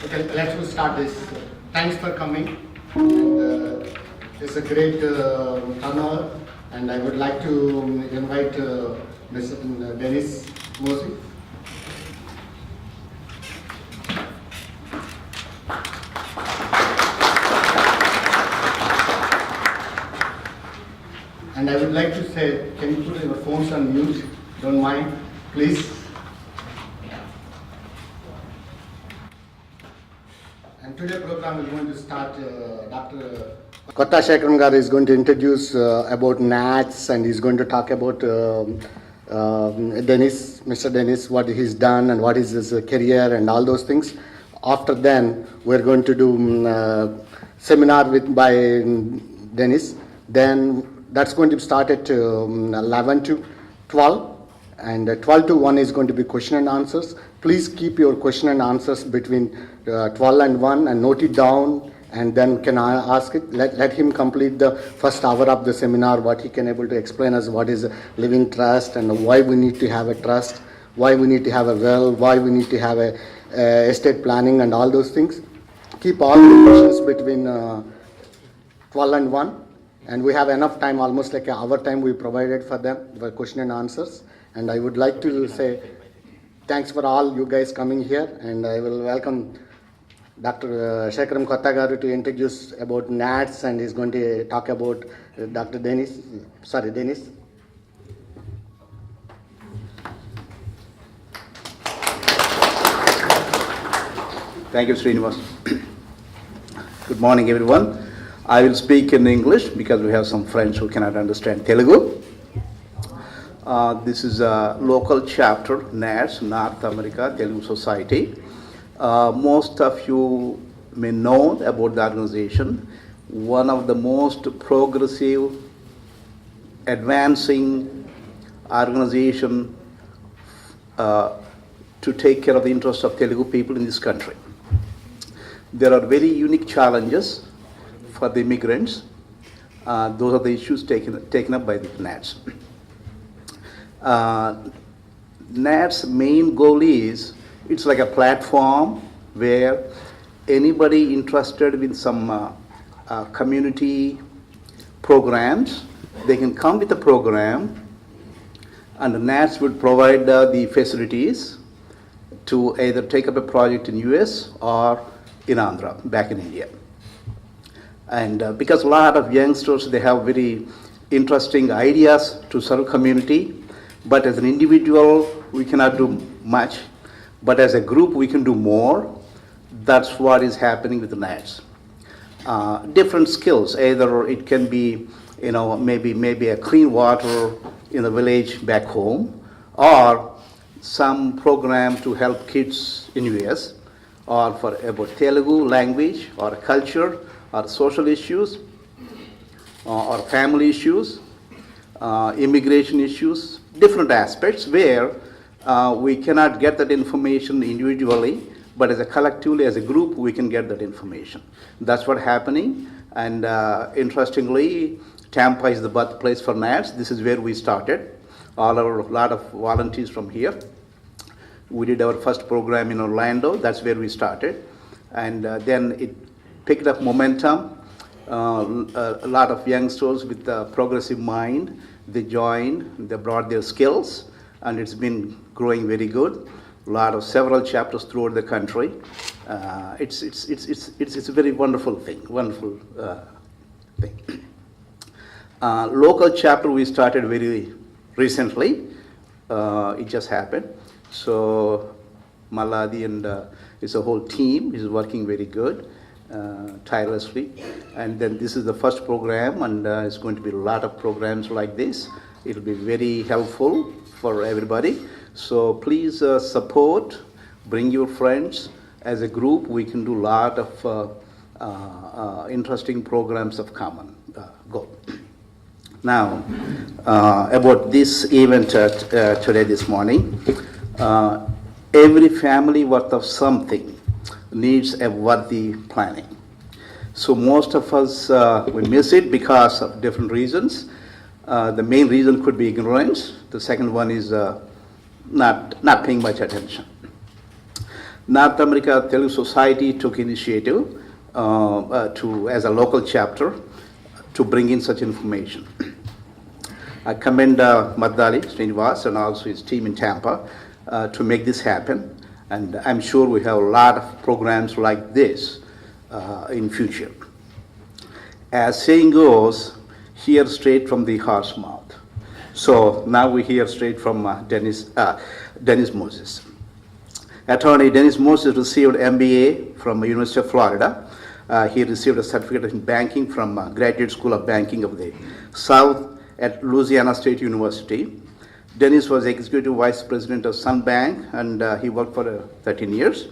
Okay, let's start this. Thanks for coming. And, it's a great honor, and I would like to invite Mr. Dennis Mosley. And I would like to say, can you put your phones on mute? Don't mind, please. And today's program is going to start. Dr. Kotta Shekaram Garu is going to introduce about NATS, and he's going to talk about Dennis, Mr. Dennis, what he's done and what is his career and all those things. After then, we're going to do seminar by Dennis. Then that's going to start at 11 to 12. And 12 to 1 is going to be question and answers. Please keep your question and answers between 12 and 1 and note it down, and then can I ask it? Let him complete the first hour of the seminar, what he can able to explain us what is a living trust and why we need to have a trust, why we need to have a will, why we need to have a estate planning and all those things. Keep all the questions between 12 and 1. And we have enough time, almost like an hour time we provided for them for question and answers. And I would like to say thanks for all you guys coming here, and I will welcome Dr. Shekaram Kotta Garu to introduce about NATS, and he's going to talk about Dr. Dennis. Dennis. Thank you, Srinivas. Good morning, everyone. I will speak in English because we have some friends who cannot understand Telugu. This is a local chapter, NATS, North America Telugu Society. Most of you may know about the organization. One of the most progressive, advancing organization to take care of the interests of Telugu people in this country. There are very unique challenges for the immigrants. Those are the issues taken up by the NATS. NATS' main goal is, it's like a platform where anybody interested in some community programs, they can come with a program, and the NATS would provide the facilities to either take up a project in US or in Andhra, back in India. And because a lot of youngsters, they have very interesting ideas to serve community, but as an individual, we cannot do much. But as a group, we can do more. That's what is happening with the NATS. Different skills, either it can be, maybe a clean water in the village back home, or some program to help kids in US, or for about Telugu language, or culture, or social issues, or family issues, immigration issues, different aspects where we cannot get that information individually, but as a collectively, as a group, we can get that information. That's what's happening. And interestingly, Tampa is the birthplace for NATS. This is where we started. A lot of volunteers from here. We did our first program in Orlando. That's where we started. And then it picked up momentum. A lot of youngsters with a progressive mind, they joined, they brought their skills, and it's been growing very good. Several chapters throughout the country. It's a very wonderful thing, Local chapter we started very recently. It just happened. So Maladi and it's a whole team is working very good, tirelessly. And then this is the first program, and it's going to be a lot of programs like this. It'll be very helpful for everybody. So please support, bring your friends. As a group, we can do a lot of interesting programs of common goal. Now, about this event today, this morning, every family worth of something needs a worthy planning. So most of us, we miss it because of different reasons. The main reason could be ignorance. The second one is not paying much attention. North America Telugu Society took initiative as a local chapter to bring in such information. I commend Maddali Srinivas and also his team in Tampa to make this happen, and I'm sure we have a lot of programs like this in future. As saying goes, hear straight from the horse mouth. So now we hear straight from Dennis Moses. Attorney Dennis Moses received MBA from the University of Florida. He received a certificate in banking from Graduate School of Banking of the South at Louisiana State University. Dennis was Executive Vice President of Sun Bank, and he worked for 13 years.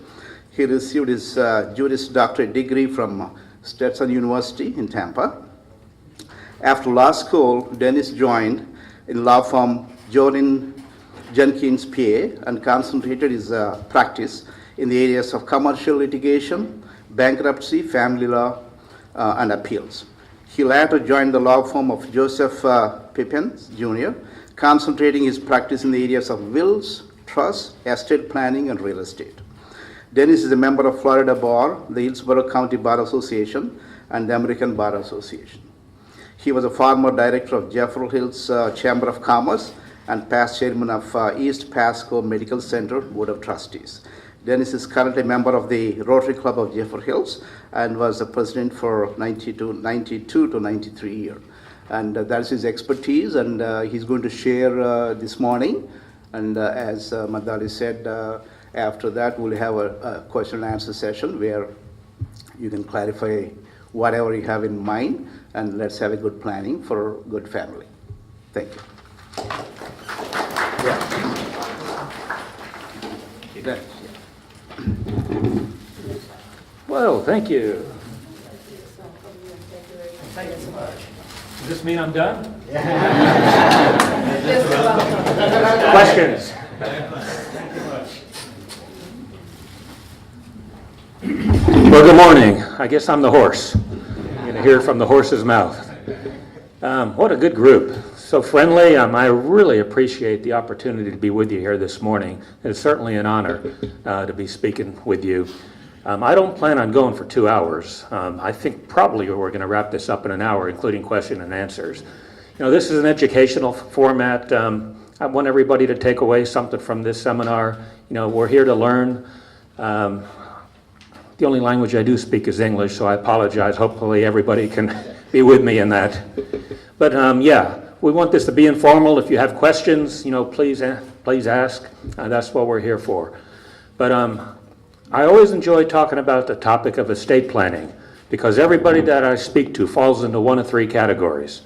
He received his Juris Doctorate degree from Stetson University in Tampa. After law school, Dennis joined in law firm Jordan Jenkins PA and concentrated his practice in the areas of commercial litigation, bankruptcy, family law, and appeals. He later joined the law firm of Joseph Pippin Jr., concentrating his practice in the areas of wills, trusts, estate planning, and real estate. Dennis is a member of Florida Bar, the Hillsborough County Bar Association, and the American Bar Association. He was a former director of Jeffrey Hills Chamber of Commerce and past chairman of East Pasco Medical Center Board of Trustees. Dennis is currently a member of the Rotary Club of Jeffrey Hills and was the president for 92 to 93 years. And that's his expertise, and he's going to share this morning. And as Maddali said, after that we'll have a question and answer session where you can clarify whatever you have in mind, and let's have a good planning for a good family. Thank you. Yeah. Well, thank you. Thank you so much. Does this mean I'm done? Questions? Well, good morning. I guess I'm the horse. You're going to hear it from the horse's mouth. What a good group. So friendly. I really appreciate the opportunity to be with you here this morning. It's certainly an honor to be speaking with you. I don't plan on going for 2 hours. I think probably we're going to wrap this up in an hour, including question and answers. You know, this is an educational format. I want everybody to take away something from this seminar. You know, we're here to learn. The only language I do speak is English, so I apologize. Hopefully everybody can be with me in that. But yeah, we want this to be informal. If you have questions, you know, please ask. That's what we're here for. But I always enjoy talking about the topic of estate planning because everybody that I speak to falls into one of three categories.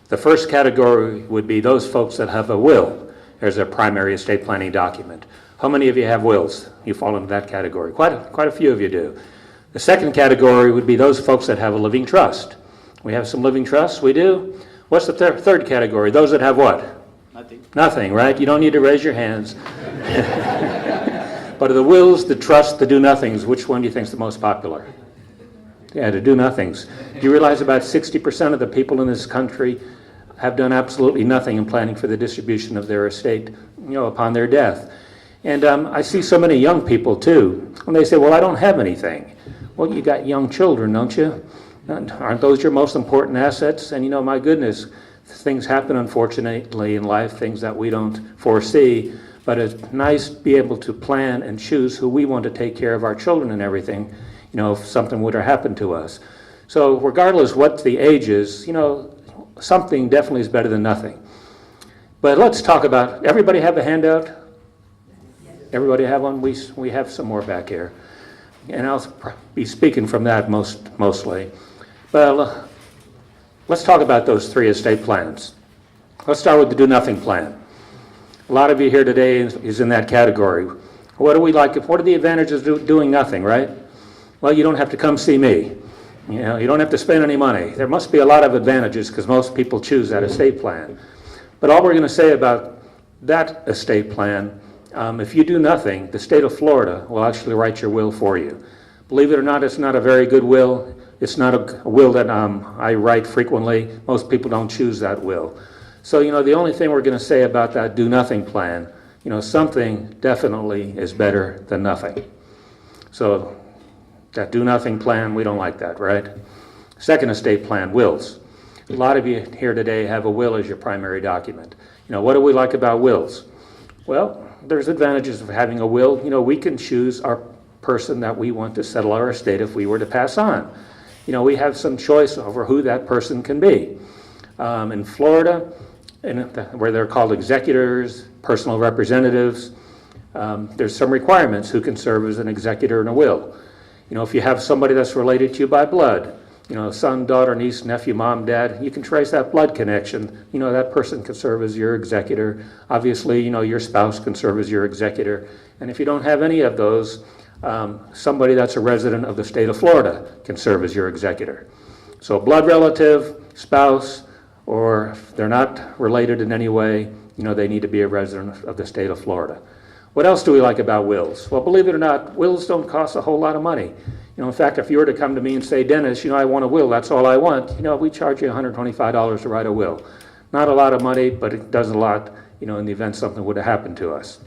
The first category would be those folks that have a will. There's their primary estate planning document. How many of you have wills? You fall into that category. Quite a few of you do. The second category would be those folks that have a living trust. We have some living trusts, we do. What's the third category? Those that have what? Nothing. Nothing, right? You don't need to raise your hands. But of the wills, the trusts, the do-nothings, which one do you think is the most popular? Yeah, the do-nothings. Do you realize about 60% of the people in this country have done absolutely nothing in planning for the distribution of their estate, you know, upon their death? And I see so many young people too, and they say, well, I don't have anything. Well, you got young children, don't you? Aren't those your most important assets? And you know, my goodness, things happen unfortunately in life, things that we don't foresee, but it's nice to be able to plan and choose who we want to take care of our children and everything, you know, if something would have happened to us. So regardless what the age is, you know, something definitely is better than nothing. But let's talk about, everybody have a handout? Everybody have one? We have some more back here. And I'll be speaking from that mostly. Well, let's talk about those three estate plans. Let's start with the do-nothing plan. A lot of you here today is in that category. What do we like? What are the advantages of doing nothing, right? Well, you don't have to come see me. You know, you don't have to spend any money. There must be a lot of advantages because most people choose that estate plan. But all we're going to say about that estate plan, if you do nothing, the state of Florida will actually write your will for you. Believe it or not, it's not a very good will. It's not a will that I write frequently. Most people don't choose that will. So, you know, the only thing we're going to say about that do-nothing plan, you know, something definitely is better than nothing. So that do-nothing plan, we don't like that, right? Second estate plan, wills. A lot of you here today have a will as your primary document. What do we like about wills? Well, there's advantages of having a will. We can choose our person that we want to settle our estate if we were to pass on. We have some choice over who that person can be. In Florida, where they're called executors, personal representatives, there's some requirements who can serve as an executor in a will. If you have somebody that's related to you by blood, son, daughter, niece, nephew, mom, dad, you can trace that blood connection. That person can serve as your executor. Obviously, your spouse can serve as your executor. And if you don't have any of those, somebody that's a resident of the state of Florida can serve as your executor. So blood relative, spouse, or if they're not related in any way, they need to be a resident of the state of Florida. What else do we like about wills? Well, believe it or not, wills don't cost a whole lot of money. In fact, if you were to come to me and say, Dennis, I want a will, that's all I want, we charge you $125 to write a will. Not a lot of money, but it does a lot, in the event something would have happened to us.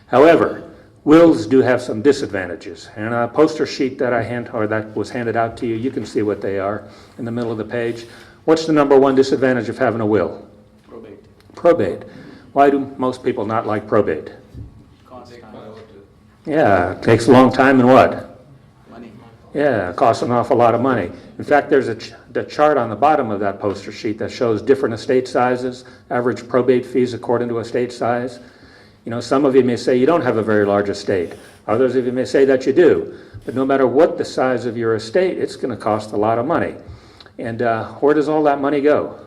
However, wills do have some disadvantages. And a poster sheet that that was handed out to you, you can see what they are in the middle of the page. What's the number one disadvantage of having a will? Probate. Probate. Why do most people not like probate? Yeah, it takes a long time and what? Money. Yeah, it costs an awful lot of money. In fact, there's the chart on the bottom of that poster sheet that shows different estate sizes, average probate fees according to estate size. Some of you may say you don't have a very large estate. Others of you may say that you do. But no matter what the size of your estate, it's going to cost a lot of money. And where does all that money go?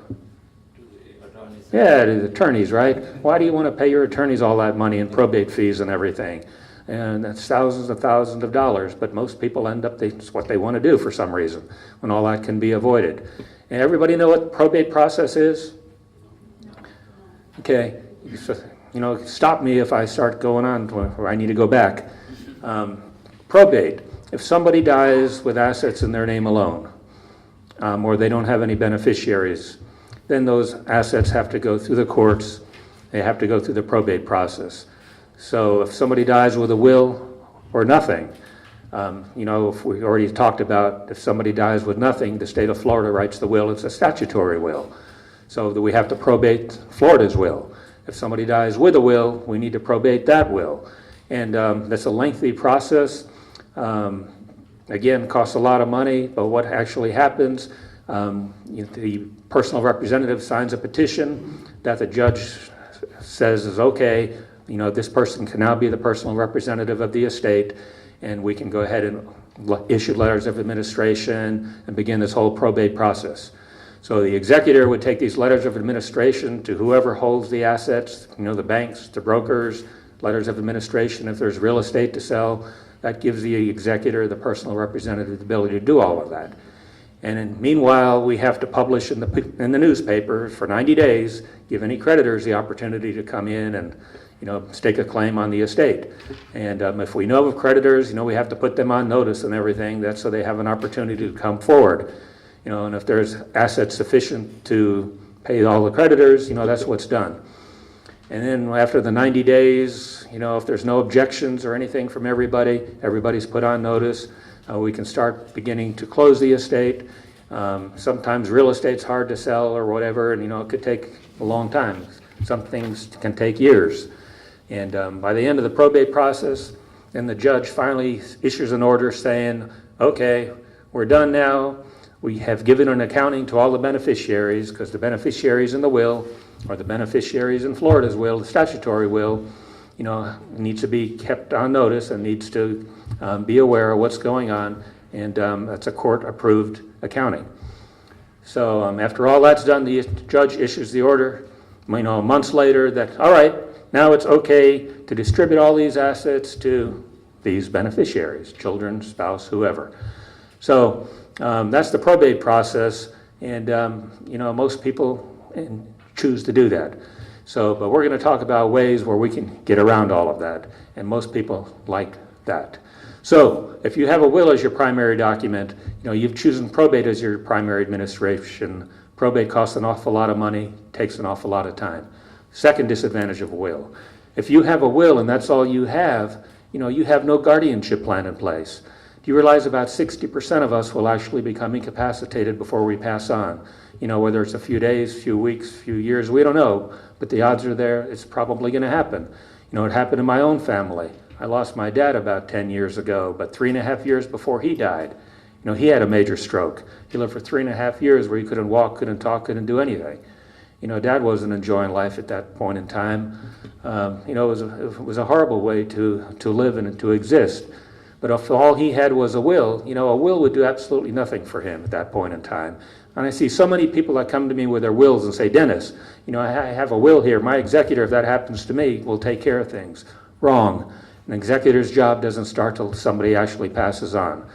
Yeah, to the attorneys, right? Why do you want to pay your attorneys all that money in probate fees and everything? And that's thousands of dollars, but most people end up, it's what they want to do for some reason, when all that can be avoided. And everybody know what the probate process is? Okay, stop me if I start going on where I need to go back. Probate, if somebody dies with assets in their name alone, or they don't have any beneficiaries, then those assets have to go through the courts, they have to go through the probate process. So if somebody dies with a will or nothing, if we already talked about if somebody dies with nothing, the state of Florida writes the will, it's a statutory will. So that we have to probate Florida's will. If somebody dies with a will, we need to probate that will. And that's a lengthy process. Again, costs a lot of money, but what actually happens, the personal representative signs a petition that the judge says is okay, this person can now be the personal representative of the estate, and we can go ahead and issue letters of administration and begin this whole probate process. So the executor would take these letters of administration to whoever holds the assets, the banks, the brokers, letters of administration. If there's real estate to sell, that gives the executor, the personal representative, the ability to do all of that. And meanwhile, we have to publish in the newspaper for 90 days, give any creditors the opportunity to come in and stake a claim on the estate. And if we know of creditors, we have to put them on notice and everything, that's so they have an opportunity to come forward. And if there's assets sufficient to pay all the creditors, that's what's done. And then after the 90 days, if there's no objections or anything from everybody's put on notice, we can start beginning to close the estate. Sometimes real estate's hard to sell or whatever, and it could take a long time. Some things can take years. And by the end of the probate process, then the judge finally issues an order saying, okay, we're done now. We have given an accounting to all the beneficiaries, because the beneficiaries in the will, or the beneficiaries in Florida's will, the statutory will, needs to be kept on notice and needs to be aware of what's going on, and that's a court-approved accounting. So after all that's done, the judge issues the order, months later, that, all right, now it's okay to distribute all these assets to these beneficiaries, children, spouse, whoever. So that's the probate process, and most people choose to do that. So, but we're going to talk about ways where we can get around all of that, and most people like that. So, if you have a will as your primary document, you've chosen probate as your primary administration. Probate costs an awful lot of money, takes an awful lot of time. Second disadvantage of a will. If you have a will and that's all you have, you have no guardianship plan in place. Do you realize about 60% of us will actually become incapacitated before we pass on? Whether it's a few days, few weeks, few years, we don't know, but the odds are there, it's probably going to happen. It happened in my own family. I lost my dad about 10 years ago, but 3.5 years before he died, he had a major stroke. He lived for 3.5 years where he couldn't walk, couldn't talk, couldn't do anything. Dad wasn't enjoying life at that point in time. It was a horrible way to live and to exist. But if all he had was a will would do absolutely nothing for him at that point in time. And I see so many people that come to me with their wills and say, Dennis, I have a will here. My executor, if that happens to me, will take care of things. Wrong. An executor's job doesn't start till somebody actually passes on.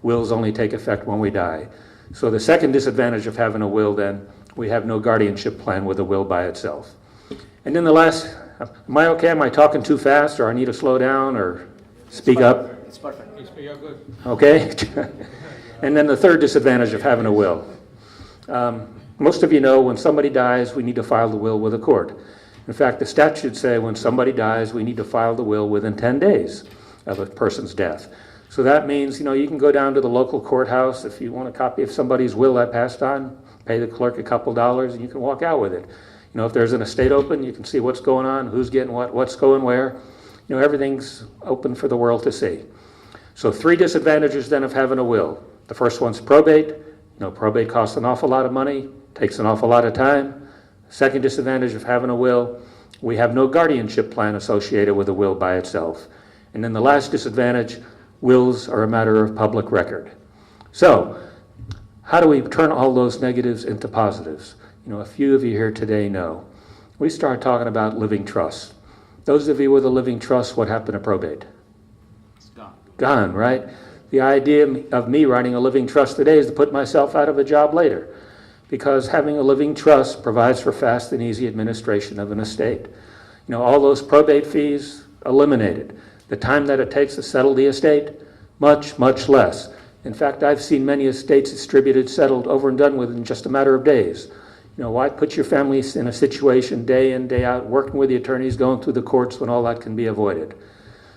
Wills only take effect when we die. So the second disadvantage of having a will, then, we have no guardianship plan with a will by itself. And then the last, am I okay? Am I talking too fast, or I need to slow down, or speak up? It's perfect. You're good. Okay. And then the third disadvantage of having a will. Most of you know when somebody dies, we need to file the will with the court. In fact, the statutes say when somebody dies, we need to file the will within 10 days of a person's death. So that means, you can go down to the local courthouse if you want a copy of somebody's will that passed on, pay the clerk a couple dollars, and you can walk out with it. If there's an estate open, you can see what's going on, who's getting what, what's going where. Everything's open for the world to see. So 3 disadvantages then of having a will. The first one's probate. Probate costs an awful lot of money, takes an awful lot of time. Second disadvantage of having a will, we have no guardianship plan associated with a will by itself. And then the last disadvantage, wills are a matter of public record. So, how do we turn all those negatives into positives? A few of you here today know. We start talking about living trusts. Those of you with a living trust, what happened to probate? It's gone. Gone, right? The idea of me writing a living trust today is to put myself out of a job later, because having a living trust provides for fast and easy administration of an estate. All those probate fees eliminated. The time that it takes to settle the estate, much, much less. In fact, I've seen many estates distributed, settled, over and done with in just a matter of days. Why put your family in a situation day in, day out, working with the attorneys, going through the courts when all that can be avoided?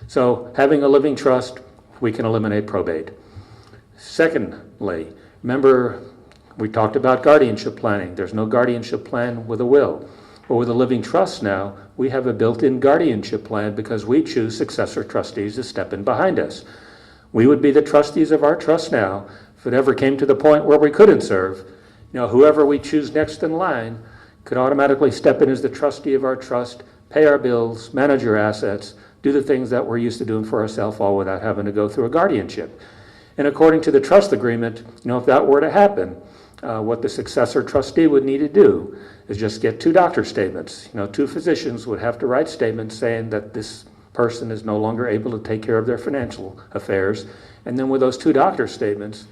So having a living trust, we can eliminate probate. Secondly, remember we talked about guardianship planning. There's no guardianship plan with a will. But with a living trust now, we have a built-in guardianship plan because we choose successor trustees to step in behind us. We would be the trustees of our trust now. If it ever came to the point where we couldn't serve, whoever we choose next in line could automatically step in as the trustee of our trust, pay our bills, manage our assets, do the things that we're used to doing for ourselves, all without having to go through a guardianship. And according to the trust agreement, if that were to happen, what the successor trustee would need to do is just get 2 doctor statements. 2 physicians would have to write statements saying that this person is no longer able to take care of their financial affairs. And then with those 2 doctor statements,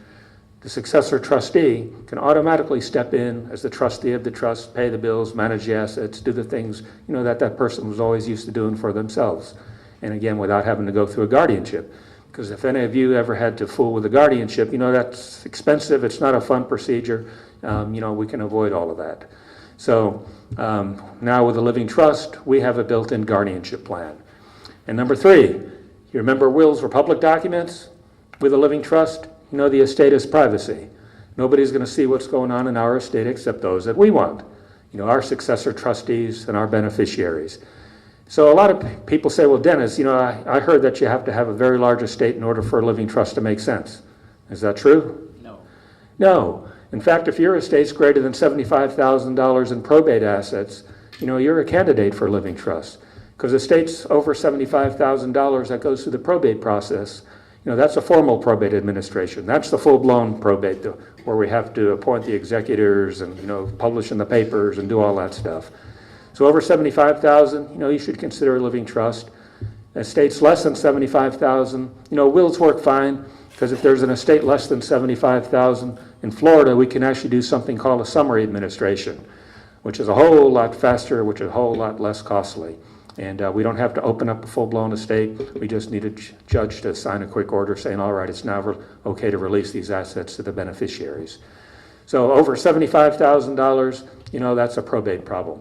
the successor trustee can automatically step in as the trustee of the trust, pay the bills, manage the assets, do the things that person was always used to doing for themselves. And again, without having to go through a guardianship. Because if any of you ever had to fool with a guardianship, that's expensive, it's not a fun procedure. We can avoid all of that. So now with a living trust, we have a built-in guardianship plan. And number 3, you remember wills were public documents? With a living trust, the estate is privacy. Nobody's going to see what's going on in our estate except those that we want. Our successor trustees and our beneficiaries. So a lot of people say, well, Dennis, I heard that you have to have a very large estate in order for a living trust to make sense. Is that true? No. No. In fact, if your estate's greater than $75,000 in probate assets, you're a candidate for a living trust. Because estates over $75,000 that goes through the probate process, that's a formal probate administration. That's the full-blown probate where we have to appoint the executors and, publish in the papers and do all that stuff. So over $75,000, you should consider a living trust. Estates less than $75,000, wills work fine, because if there's an estate less than $75,000 in Florida, we can actually do something called a summary administration, which is a whole lot faster, which is a whole lot less costly. And we don't have to open up a full-blown estate. We just need a judge to sign a quick order saying, all right, it's now okay to release these assets to the beneficiaries. So over $75,000, that's a probate problem.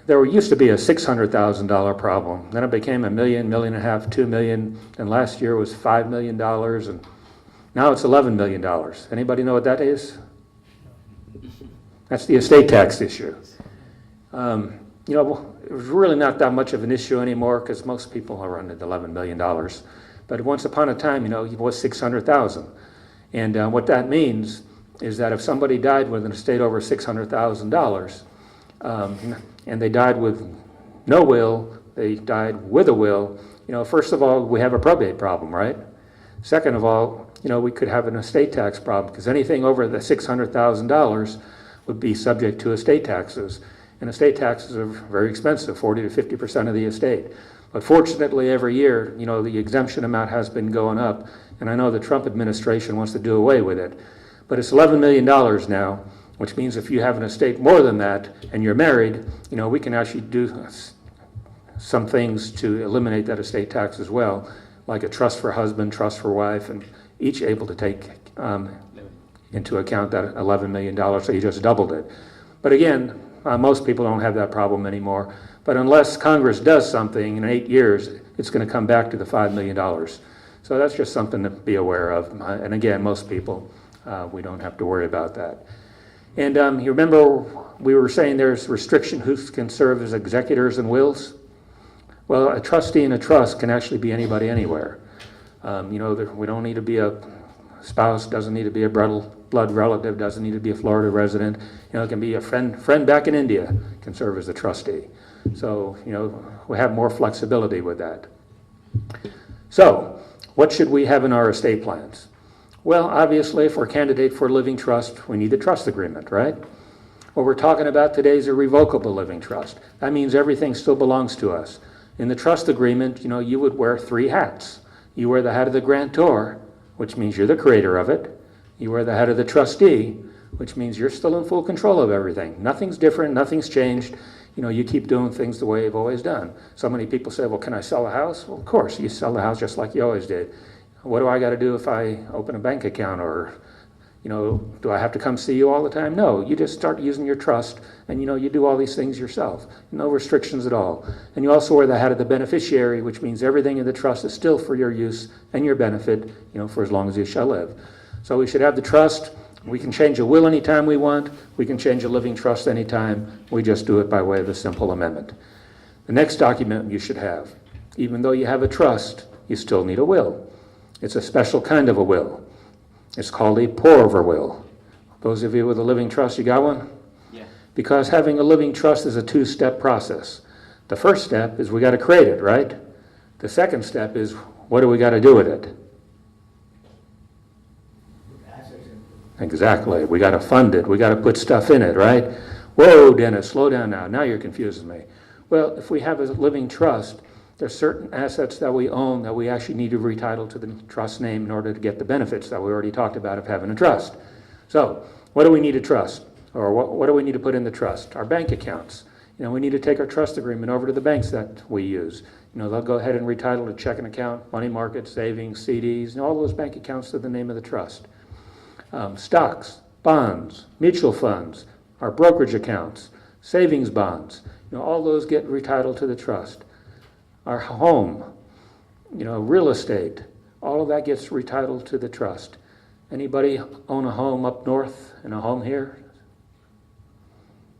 there used to be a $600,000 problem. Then it became $1 million, $1.5 million, $2 million, and last year was $5 million, and now it's $11 million. Anybody know what that is? That's the estate tax issue. You know, it was really not that much of an issue anymore because most people are under $11 million. But once upon a time, you know, it was 600,000. And what that means is that if somebody died with an estate over $600,000, and they died with no will, they died with a will, you know, first of all, we have a probate problem, right? Second of all, you know, we could have an estate tax problem because anything over the $600,000 would be subject to estate taxes. And estate taxes are very expensive, 40 to 50% of the estate. But fortunately, every year, you know, the exemption amount has been going up, and I know the Trump administration wants to do away with it. But it's $11 million now, which means if you have an estate more than that and you're married, you know, we can actually do some things to eliminate that estate tax as well, like a trust for husband, trust for wife, and each able to take into account that $11 million, so you just doubled it. But again, most people don't have that problem anymore. But unless Congress does something in 8 years, it's going to come back to the $5 million. So that's just something to be aware of. And again, most people, we don't have to worry about that. And you remember we were saying there's restriction who can serve as executors and wills? Well, a trustee in a trust can actually be anybody anywhere. You know, we don't need to be a spouse, doesn't need to be a blood relative, doesn't need to be a Florida resident. You know, it can be a friend back in India can serve as a trustee. So, you know, we have more flexibility with that. So, what should we have in our estate plans? Well, obviously, if we're a candidate for a living trust, we need a trust agreement, right? What we're talking about today is a revocable living trust. That means everything still belongs to us. In the trust agreement, you know, you would wear 3 hats. You wear the hat of the grantor, which means you're the creator of it. You wear the hat of the trustee, which means you're still in full control of everything. Nothing's different, nothing's changed. You know, you keep doing things the way you've always done. So many people say, well, can I sell a house? Well, of course, you sell the house just like you always did. What do I got to do if I open a bank account? Or, you know, do I have to come see you all the time? No, you just start using your trust, and, you know, you do all these things yourself. No restrictions at all. And you also wear the hat of the beneficiary, which means everything in the trust is still for your use and your benefit, you know, for as long as you shall live. So we should have the trust. We can change a will anytime we want. We can change a living trust anytime. We just do it by way of a simple amendment. The next document you should have, even though you have a trust, you still need a will. It's a special kind of a will. It's called a pour-over will. Those of you with a living trust, you got one? Yeah. Because having a living trust is a 2-step process. The first step is we got to create it, right? The second step is what do we got to do with it? Exactly. We got to fund it. We got to put stuff in it, right? Whoa, Dennis, slow down now. Now you're confusing me. Well, if we have a living trust, there's certain assets that we own that we actually need to retitle to the trust name in order to get the benefits that we already talked about of having a trust. So, what do we need to trust? Or what do we need to put in the trust? Our bank accounts. You know, we need to take our trust agreement over to the banks that we use. You know, they'll go ahead and retitle a checking account, money market, savings, CDs, and all those bank accounts to the name of the trust. Stocks, bonds, mutual funds, our brokerage accounts, savings bonds, you know, all those get retitled to the trust. Our home, you know, real estate, all of that gets retitled to the trust. Anybody own a home up north and a home here?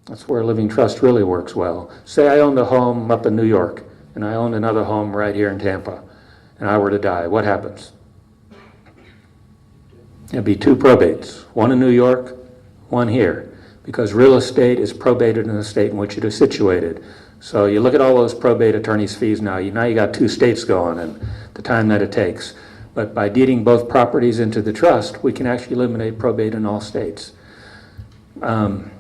That's where a living trust really works well. Say I owned a home up in New York and I owned another home right here in Tampa and I were to die. What happens? There'd be 2 probates, one in New York, one here, because real estate is probated in the state in which it is situated. So you look at all those probate attorneys' fees now you got 2 states going and the time that it takes. But by deeding both properties into the trust, we can actually eliminate probate in all states. And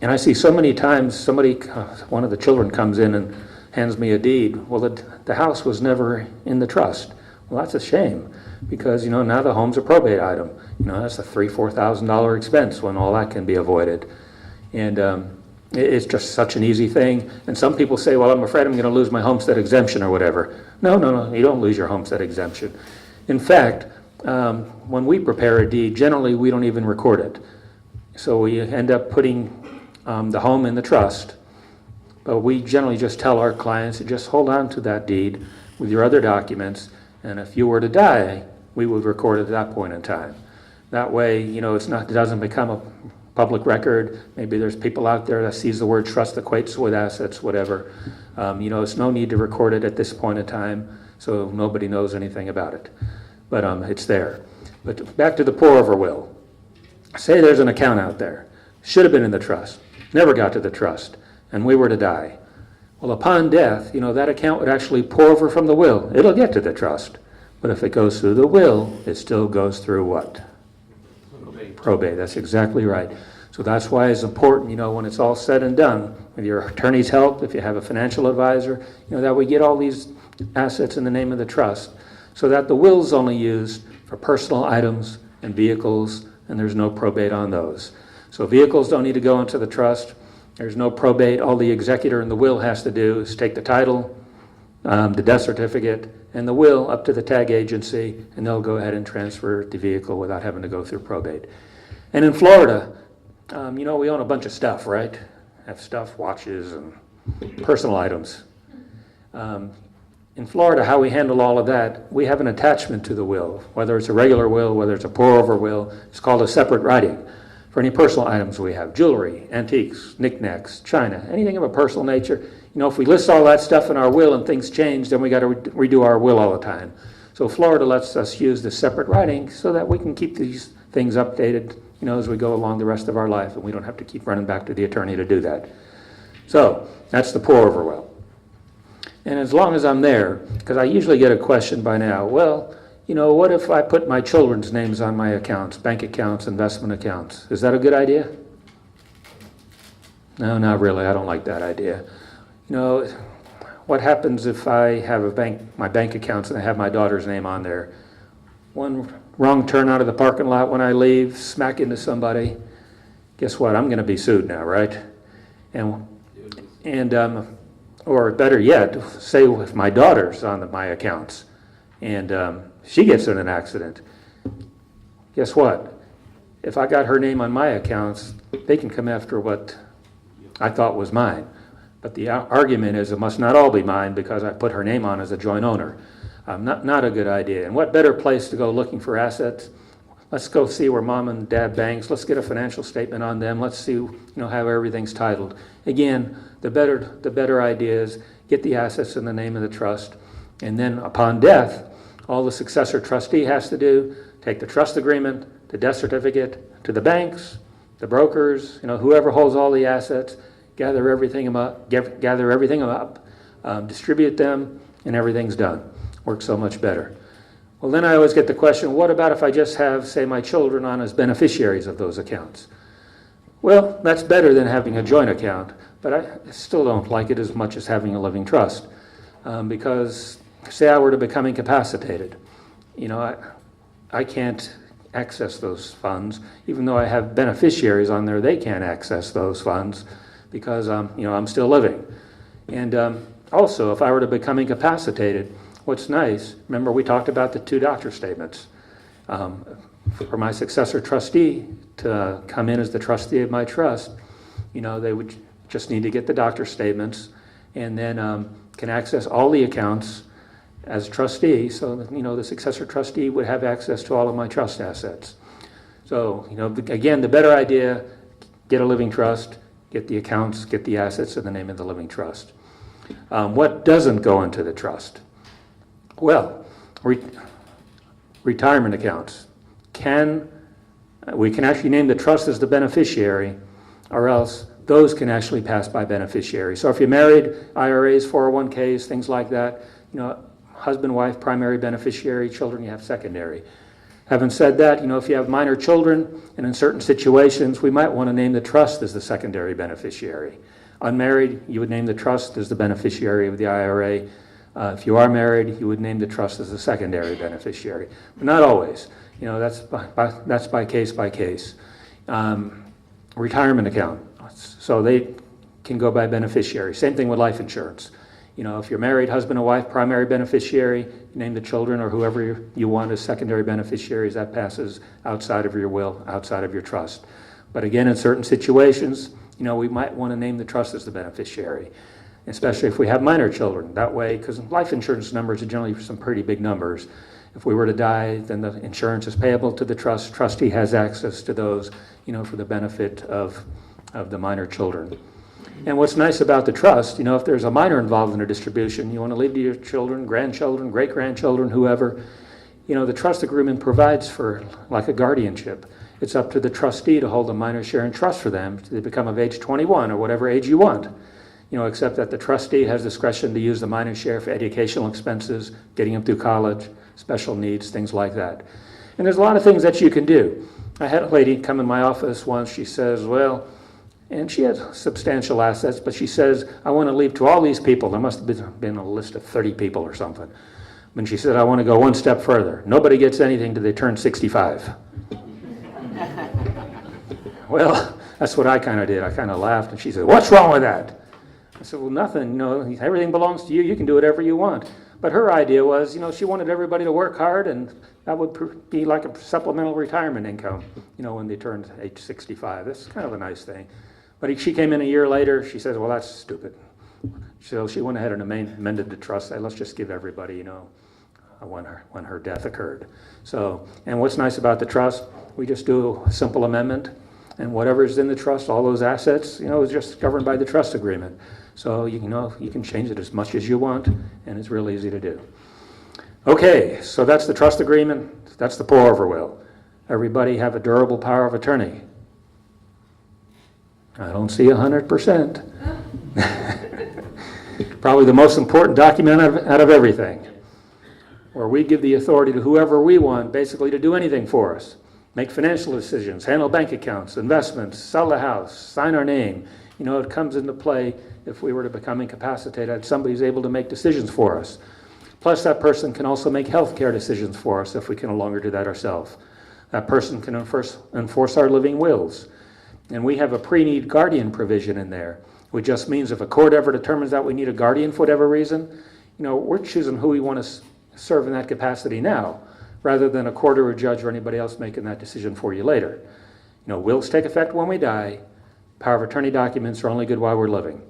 I see so many times one of the children comes in and hands me a deed. Well, the house was never in the trust. Well, that's a shame because, you know, now the home's a probate item. You know, that's a $3,000-4,000 expense when all that can be avoided. And it's just such an easy thing. And some people say, well, I'm afraid I'm going to lose my homestead exemption or whatever. No, you don't lose your homestead exemption. In fact, when we prepare a deed, generally we don't even record it. So we end up putting the home in the trust. But we generally just tell our clients to just hold on to that deed with your other documents, and if you were to die, we would record it at that point in time. That way, it doesn't become a public record. Maybe there's people out there that sees the word trust equates with assets, whatever. It's no need to record it at this point in time, so nobody knows anything about it. But it's there. But back to the pour-over will. Say there's an account out there. Should have been in the trust. Never got to the trust. And we were to die. Well, upon death, that account would actually pour over from the will. It'll get to the trust. But if it goes through the will, it still goes through what? Probate. That's exactly right. So that's why it's important, when it's all said and done, with your attorney's help, if you have a financial advisor, that we get all these assets in the name of the trust, so that the will's only used for personal items and vehicles, and there's no probate on those. So vehicles don't need to go into the trust. There's no probate. All the executor in the will has to do is take the title, the death certificate, and the will up to the tag agency, and they'll go ahead and transfer the vehicle without having to go through probate. And in Florida, we own a bunch of stuff, right? Have stuff, watches, and personal items. In Florida, how we handle all of that, we have an attachment to the will, whether it's a regular will, whether it's a pour-over will. It's called a separate writing. For any personal items we have, jewelry, antiques, knickknacks, china, anything of a personal nature. If we list all that stuff in our will and things change, then we got to redo our will all the time. So Florida lets us use this separate writing so that we can keep these things updated, as we go along the rest of our life, and we don't have to keep running back to the attorney to do that. So that's the pour-over will. And as long as I'm there, because I usually get a question by now, well, what if I put my children's names on my accounts, bank accounts, investment accounts? Is that a good idea? No, not really. I don't like that idea. What happens if I have my bank accounts and I have my daughter's name on there? One wrong turn out of the parking lot when I leave, smack into somebody. Guess what? I'm going to be sued now, right? Or better yet, say if my daughter's on my accounts and she gets in an accident, guess what? If I got her name on my accounts, they can come after what I thought was mine. But the argument is it must not all be mine because I put her name on as a joint owner. Not a good idea. And what better place to go looking for assets? Let's go see where mom and dad banks. Let's get a financial statement on them. Let's see, how everything's titled. Again, the better idea is get the assets in the name of the trust, and then upon death, all the successor trustee has to do, take the trust agreement, the death certificate to the banks, the brokers, whoever holds all the assets, gather everything up, distribute them, and everything's done. Works so much better. Well, then I always get the question, what about if I just have, say, my children on as beneficiaries of those accounts? Well, that's better than having a joint account, but I still don't like it as much as having a living trust. Because, say I were to become incapacitated, I can't access those funds. Even though I have beneficiaries on there, they can't access those funds because, I'm still living. And also, if I were to become incapacitated, what's nice, remember we talked about the 2 doctor statements. For my successor trustee to come in as the trustee of my trust, they would just need to get the doctor statements and then can access all the accounts as trustee, so that, the successor trustee would have access to all of my trust assets. So, again, the better idea, get a living trust, get the accounts, get the assets in the name of the living trust. What doesn't go into the trust? Well, retirement accounts. We can actually name the trust as the beneficiary, or else those can actually pass by beneficiaries. So if you're married, IRAs, 401ks, things like that, husband, wife, primary beneficiary, children, you have secondary. Having said that, if you have minor children, and in certain situations, we might want to name the trust as the secondary beneficiary. Unmarried, you would name the trust as the beneficiary of the IRA. If you are married, you would name the trust as the secondary beneficiary. But not always. That's by case by case. Retirement account. So they can go by beneficiary. Same thing with life insurance. If you're married, husband and wife, primary beneficiary, you name the children or whoever you want as secondary beneficiaries. That passes outside of your will, outside of your trust. But again, in certain situations, we might want to name the trust as the beneficiary, especially if we have minor children. That way, because life insurance numbers are generally some pretty big numbers. If we were to die, then the insurance is payable to the trust. Trustee has access to those, for the benefit of the minor children. And what's nice about the trust, if there's a minor involved in a distribution, you want to leave to your children, grandchildren, great-grandchildren, whoever, the trust agreement provides for like a guardianship. It's up to the trustee to hold a minor share in trust for them to become of age 21 or whatever age you want. Except that the trustee has discretion to use the minor share for educational expenses, getting them through college, special needs, things like that. And there's a lot of things that you can do. I had a lady come in my office once. She says, and she has substantial assets, but she says, I want to leave to all these people. There must have been a list of 30 people or something. And she said, I want to go one step further. Nobody gets anything till they turn 65. Well, that's what I kind of did. I kind of laughed, and she said, what's wrong with that? I said, well, nothing. Everything belongs to you. You can do whatever you want. But her idea was, she wanted everybody to work hard, and that would be like a supplemental retirement income, when they turned age 65. That's kind of a nice thing. But she came in a year later. She says, well, that's stupid. So she went ahead and amended the trust. Said, let's just give everybody, when her death occurred. So, and what's nice about the trust, we just do a simple amendment, and whatever's in the trust, all those assets, is just governed by the trust agreement. So, you can change it as much as you want, and it's real easy to do. Okay, so that's the trust agreement. That's the pour-over will. Everybody have a durable power of attorney? I don't see 100%. Probably the most important document out of everything, where we give the authority to whoever we want, basically to do anything for us. Make financial decisions, handle bank accounts, investments, sell the house, sign our name. It comes into play if we were to become incapacitated. Somebody's able to make decisions for us. Plus, that person can also make health care decisions for us if we can no longer do that ourselves. That person can enforce our living wills. And we have a pre-need guardian provision in there, which just means if a court ever determines that we need a guardian for whatever reason, we're choosing who we want to serve in that capacity now, rather than a court or a judge or anybody else making that decision for you later. Wills take effect when we die. Power of attorney documents are only good while we're living.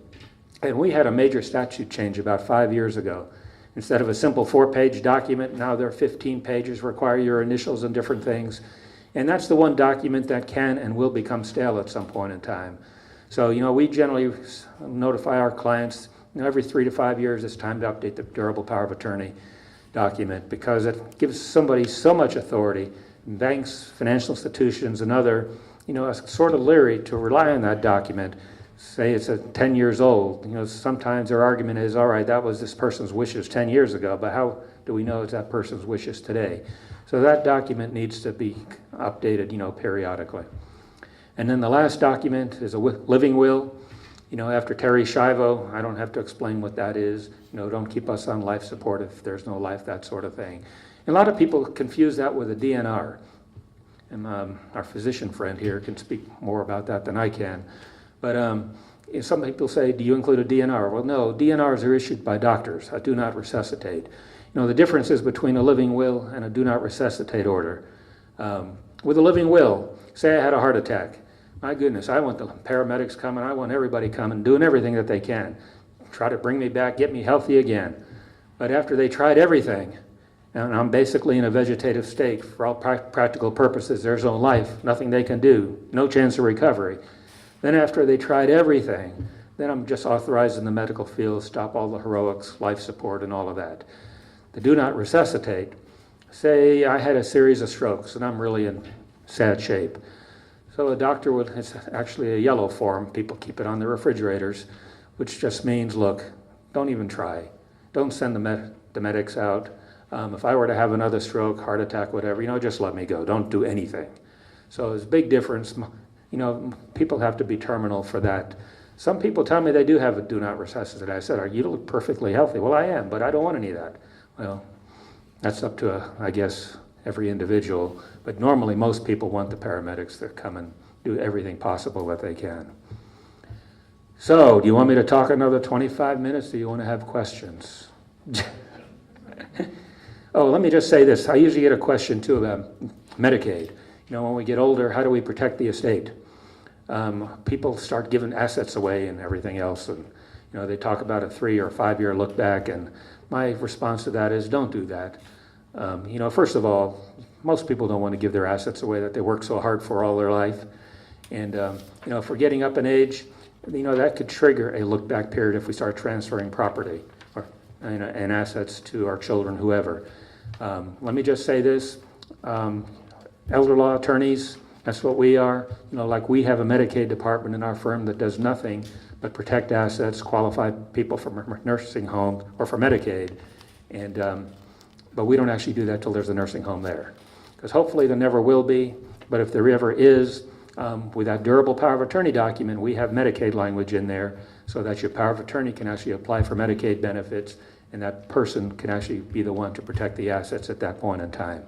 And we had a major statute change about 5 years ago. Instead of a simple 4-page document, now there are 15 pages, require your initials and different things. And that's the one document that can and will become stale at some point in time. So, we generally notify our clients, every 3 to 5 years it's time to update the durable power of attorney document, because it gives somebody so much authority, banks, financial institutions, and other, are sort of leery to rely on that document. Say it's 10 years old. Sometimes their argument is, all right, that was this person's wishes 10 years ago, but how do we know it's that person's wishes today? So that document needs to be updated, periodically. And then the last document is a living will. After Terry Schiavo, I don't have to explain what that is. Don't keep us on life support if there's no life, that sort of thing. And a lot of people confuse that with a DNR. And our physician friend here can speak more about that than I can. But some people say, do you include a DNR? Well, no, DNRs are issued by doctors. I do not resuscitate. The difference is between a living will and a do not resuscitate order. With a living will, say I had a heart attack. My goodness, I want the paramedics coming. I want everybody coming, doing everything that they can. Try to bring me back, get me healthy again. But after they tried everything, and I'm basically in a vegetative state, for all practical purposes, there's no life, nothing they can do, no chance of recovery. Then after they tried everything, then I'm just authorized in the medical field, stop all the heroics, life support, and all of that. The do not resuscitate. Say I had a series of strokes, and I'm really in sad shape. So a doctor would, it's actually a yellow form, people keep it on their refrigerators, which just means, look, don't even try. Don't send the medics out. If I were to have another stroke, heart attack, whatever, just let me go. Don't do anything. So there's a big difference. People have to be terminal for that. Some people tell me they do have a do not resuscitate. I said, you look perfectly healthy. Well, I am, but I don't want any of that. Well, that's up to, I guess, every individual. But normally most people want the paramedics to come and do everything possible that they can. So, do you want me to talk another 25 minutes? Or do you want to have questions? Oh, let me just say this. I usually get a question, too, about Medicaid. When we get older, how do we protect the estate? people start giving assets away and everything else. And, they talk about a 3 or 5 year look back. And my response to that is don't do that. First of all, most people don't want to give their assets away that they work so hard for all their life. And, if we're getting up in age, that could trigger a look back period if we start transferring property or, and assets to our children, whoever. Let me just say this, elder law attorneys, that's what we are. Like we have a Medicaid department in our firm that does nothing but protect assets, qualify people for nursing home or for Medicaid. And, but we don't actually do that till there's a nursing home there. Because hopefully there never will be, but if there ever is, with that durable power of attorney document, we have Medicaid language in there so that your power of attorney can actually apply for Medicaid benefits, and that person can actually be the one to protect the assets at that point in time.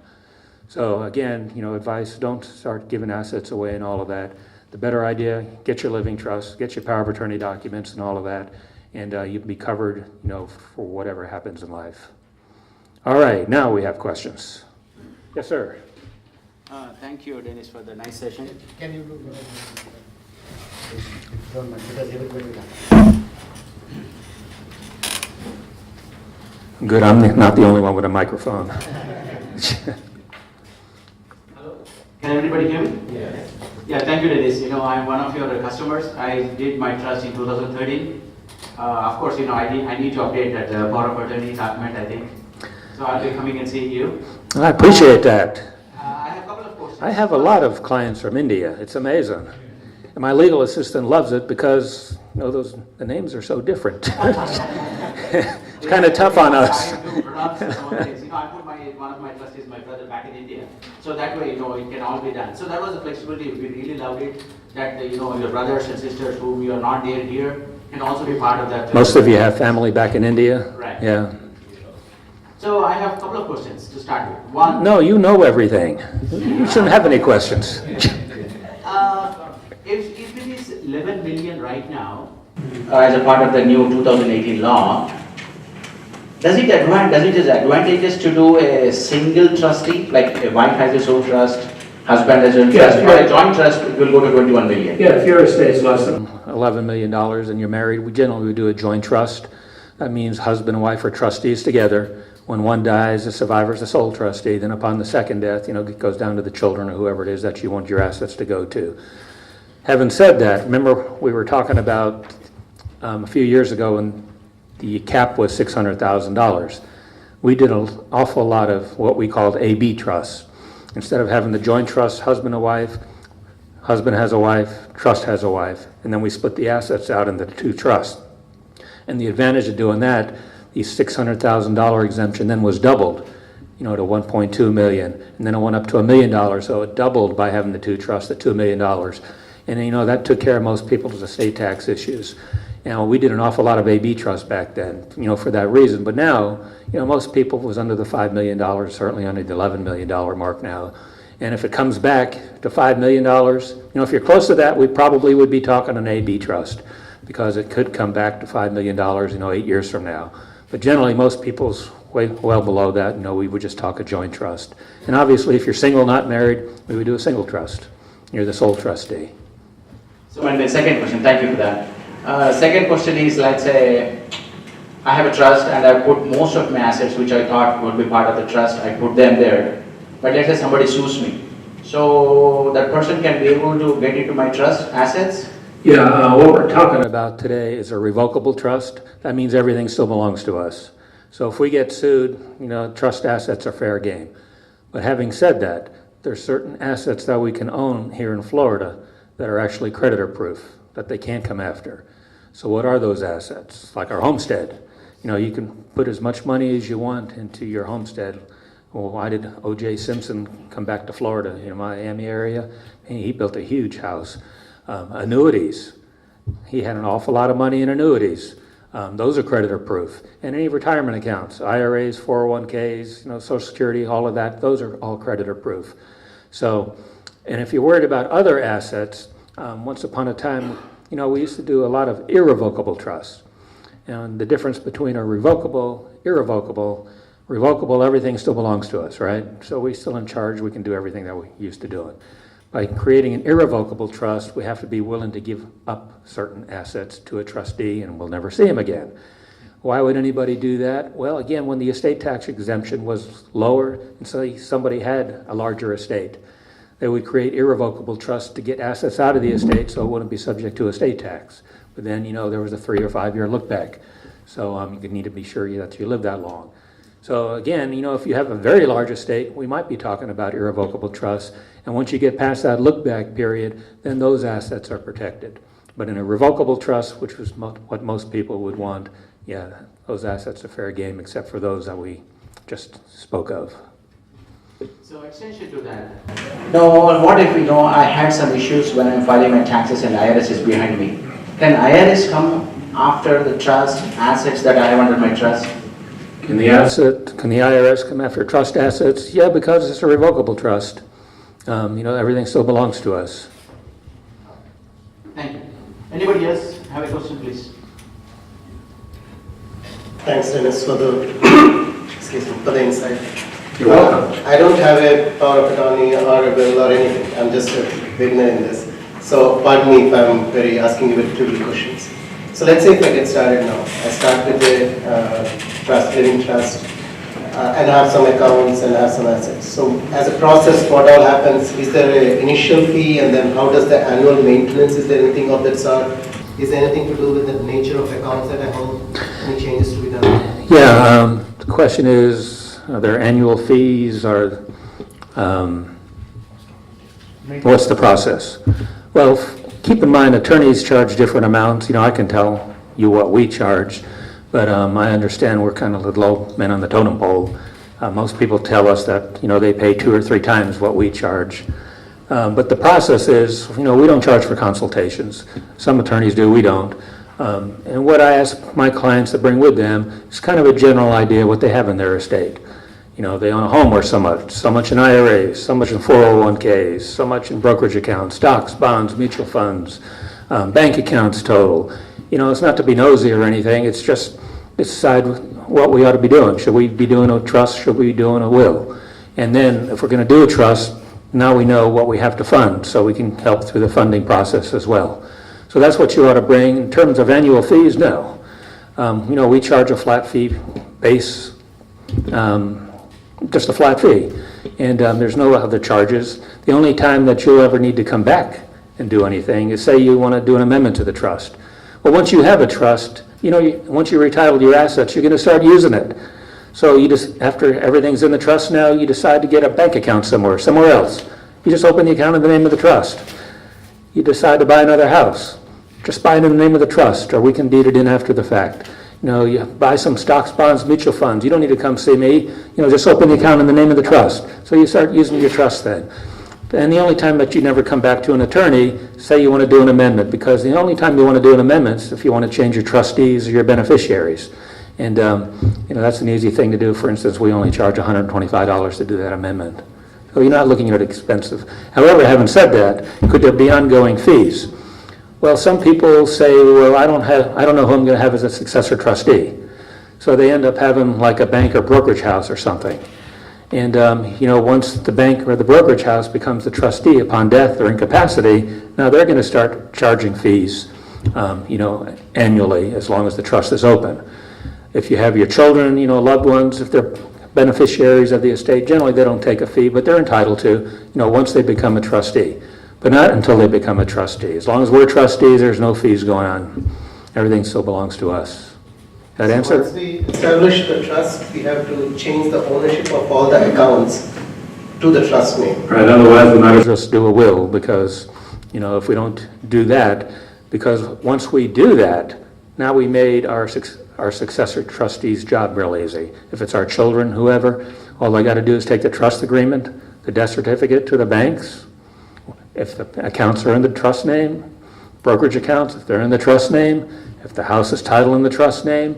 So again, advice, don't start giving assets away and all of that. The better idea, get your living trust, get your power of attorney documents and all of that, and you can be covered, for whatever happens in life. All right, now we have questions. Yes, sir. Thank you, Dennis, for the nice session. Can you do don't mind, because everybody will Good, I'm not the only one with a microphone. Can everybody hear me? Yeah. Yeah, thank you, Dennis. I'm one of your customers. I did my trust in 2013. Of course, I need to update that power of attorney document, I think. So I'll be coming and seeing you. I appreciate that. I have a couple of questions. I have a lot of clients from India. It's amazing. And my legal assistant loves it because, the names are so different. It's kind of tough on us. I do pronounce some of the things. I put one of my trustees, my brother, back in India. So that way, it can all be done. So that was the flexibility. We really loved it. That, your brothers and sisters whom you are not there here can also be part of that. Most of you have family back in India? Right. Yeah. So I have a couple of questions to start with. One. No, you know everything. You shouldn't have any questions. If it is 11 million right now, as a part of the new 2018 law, does it is advantageous to do a single trustee, like a wife has a sole trust, husband has a trust, or a joint trust, it will go to 21 million? Yeah, if your estate's less than $11 million and you're married, we generally would do a joint trust. That means husband and wife are trustees together. When one dies, the survivor is the sole trustee. Then upon the second death, it goes down to the children or whoever it is that you want your assets to go to. Having said that, remember we were talking about a few years ago when the cap was $600,000. We did an awful lot of what we called AB trusts. Instead of having the joint trust, husband and wife, husband has a wife, trust has a wife, and then we split the assets out into the two trusts. And the advantage of doing that, the $600,000 exemption then was doubled, to 1.2 million, and then it went up to $1 million, so it doubled by having the two trusts at $2 million. And that took care of most people's estate tax issues. We did an awful lot of AB trusts back then, for that reason. But now, most people was under the $5 million, certainly under the $11 million mark now. And if it comes back to $5 million, if you're close to that, we probably would be talking an AB trust because it could come back to $5 million, 8 years from now. But generally, most people's way well below that, we would just talk a joint trust. And obviously, if you're single, not married, we would do a single trust. You're the sole trustee. So, and the second question, thank you for that. Second question is, let's say, I have a trust and I put most of my assets, which I thought would be part of the trust, I put them there. But let's say somebody sues me. So, that person can be able to get into my trust assets? Yeah, what we're talking about today is a revocable trust. That means everything still belongs to us. So if we get sued, trust assets are fair game. But having said that, there's certain assets that we can own here in Florida that are actually creditor proof, that they can't come after. So what are those assets? Like our homestead. You can put as much money as you want into your homestead. Well, why did O.J. Simpson come back to Florida, Miami area? He built a huge house. Annuities. He had an awful lot of money in annuities. Those are creditor proof. And any retirement accounts, IRAs, 401ks, Social Security, all of that, those are all creditor proof. So, and if you're worried about other assets, once upon a time, we used to do a lot of irrevocable trusts. And the difference between a revocable, irrevocable, revocable, everything still belongs to us, right? So we're still in charge, we can do everything that we used to do it. By creating an irrevocable trust, we have to be willing to give up certain assets to a trustee, and we'll never see him again. Why would anybody do that? Well, again, when the estate tax exemption was lower, and so somebody had a larger estate, they would create irrevocable trusts to get assets out of the estate so it wouldn't be subject to estate tax. But then, there was a 3 or 5 year look back. So you need to be sure that you live that long. So again, if you have a very large estate, we might be talking about irrevocable trusts. And once you get past that look back period, then those assets are protected. But in a revocable trust, which was what most people would want, yeah, those assets are fair game, except for those that we just spoke of. So extension to that. No, what if I had some issues when I'm filing my taxes and IRS is behind me? Can IRS come after the trust assets that I have under my trust? Can the IRS come after trust assets? Yeah, because it's a revocable trust. Everything still belongs to us. Thank you. Anybody else have a question, please? Thanks, Dennis, for the for the insight. You're welcome. I don't have a power of attorney or a will or anything. I'm just a beginner in this. So pardon me if I'm asking you very trivial questions. So let's say if I get started now. I start with a living trust, and have some accounts and have some assets. So as a process, what all happens? Is there an initial fee, and then how does the annual maintenance? Is there anything of that sort? Is there anything to do with the nature of accounts that I hold? Any changes to be done? Yeah, the question is, are there annual fees or what's the process? Well, keep in mind attorneys charge different amounts. I can tell you what we charge, but I understand we're kind of the low men on the totem pole. Most people tell us that, they pay 2 or 3 times what we charge. But the process is, we don't charge for consultations. Some attorneys do, we don't. And what I ask my clients to bring with them is kind of a general idea what they have in their estate. They own a home worth so much in IRAs, so much in 401ks, so much in brokerage accounts, stocks, bonds, mutual funds, bank accounts total. It's not to be nosy or anything, it's just decide what we ought to be doing. Should we be doing a trust? Should we be doing a will? And then if we're going to do a trust, now we know what we have to fund, so we can help through the funding process as well. So that's what you ought to bring. In terms of annual fees, no. We charge a flat fee base, just a flat fee. And there's no other charges. The only time that you'll ever need to come back and do anything is say you want to do an amendment to the trust. Well, once you have a trust, once you retitle your assets, you're going to start using it. So you just, after everything's in the trust now, you decide to get a bank account somewhere else. You just open the account in the name of the trust. You decide to buy another house. Just buy it in the name of the trust, or we can deed it in after the fact. You buy some stocks, bonds, mutual funds. You don't need to come see me. Just open the account in the name of the trust. So you start using your trust then. And the only time that you never come back to an attorney, say you want to do an amendment, because the only time you want to do an amendment is if you want to change your trustees or your beneficiaries. And that's an easy thing to do. For instance, we only charge $125 to do that amendment. So you're not looking at it expensive. However, having said that, could there be ongoing fees? Well, some people say, well, I don't know who I'm going to have as a successor trustee. So they end up having like a bank or brokerage house or something. And once the bank or the brokerage house becomes the trustee upon death or incapacity, now they're going to start charging fees, annually, as long as the trust is open. If you have your children, loved ones, if they're beneficiaries of the estate, generally they don't take a fee, but they're entitled to, once they become a trustee. But not until they become a trustee. As long as we're trustees, there's no fees going on. Everything still belongs to us. That answer? Once we establish the trust, we have to change the ownership of all the accounts to the trust name. Right, otherwise we might as well just do a will, because, if we don't do that, because once we do that, now we made our successor trustee's job real easy. If it's our children, whoever, all they got to do is take the trust agreement, the death certificate to the banks. If the accounts are in the trust name, brokerage accounts, if they're in the trust name, if the house is titled in the trust name,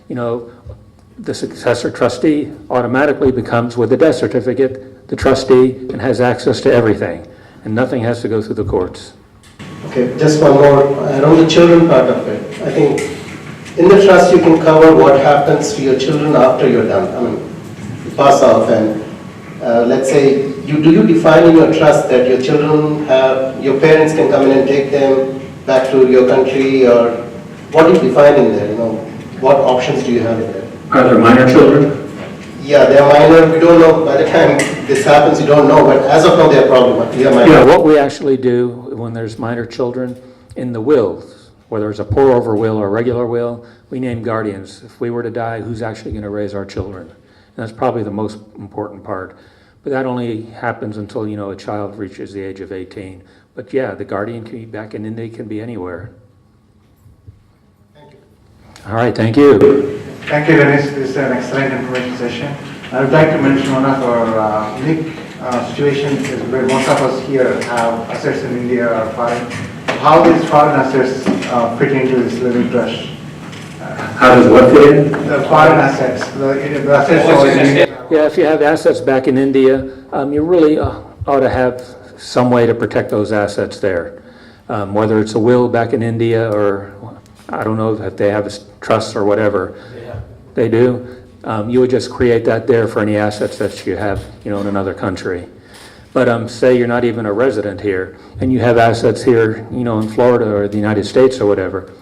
the successor trustee automatically becomes, with the death certificate, the trustee and has access to everything. And nothing has to go through the courts. Okay, just one more around the children part of it. I think in the trust you can cover what happens to your children after you're done. You pass off, and let's say do you define in your trust that your children have, your parents can come in and take them back to your country, or what do you define in there, what options do you have in there? Are there minor children? Yeah, they're minor, we don't know, by the time this happens, you don't know, but as of now, they're probably, yeah, minor. Yeah, what we actually do when there's minor children in the wills, whether it's a pour-over will or a regular will, we name guardians. If we were to die, who's actually going to raise our children? And that's probably the most important part. But that only happens until, a child reaches the age of 18. But yeah, the guardian can be back in India, can be anywhere. Thank you. All right, thank you. Thank you, Dennis. This is an excellent information session. I would like to mention one of our unique situations is where most of us here have assets in India or foreign. How these foreign assets fit into this living trust? How does what fit in? The foreign assets, the assets of India. Yeah, if you have assets back in India, you really ought to have some way to protect those assets there. Whether it's a will back in India or I don't know if they have a trust or whatever. They do. You would just create that there for any assets that you have, in another country. But say you're not even a resident here and you have assets here, in Florida or the United States or whatever.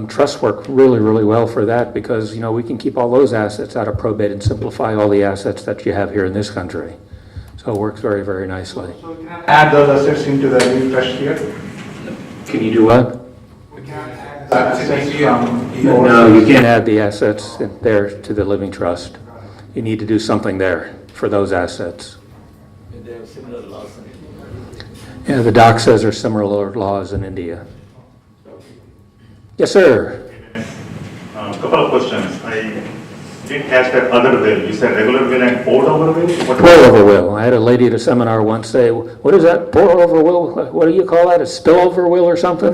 Trusts work really, really well for that because, we can keep all those assets out of probate and simplify all the assets that you have here in this country. So it works very, very nicely. So we can add those assets into the living trust here? Can you do what? We can add the assets from No, you can't add the assets there to the living trust. You need to do something there for those assets. They have similar laws. Yeah, the doc says there's similar laws in India. Yes, sir. Couple of questions. I didn't catch that other will. You said regular will and poured over will? What Pour-over will. I had a lady at a seminar once say, what is that, pour-over will? What do you call that, a spillover will or something?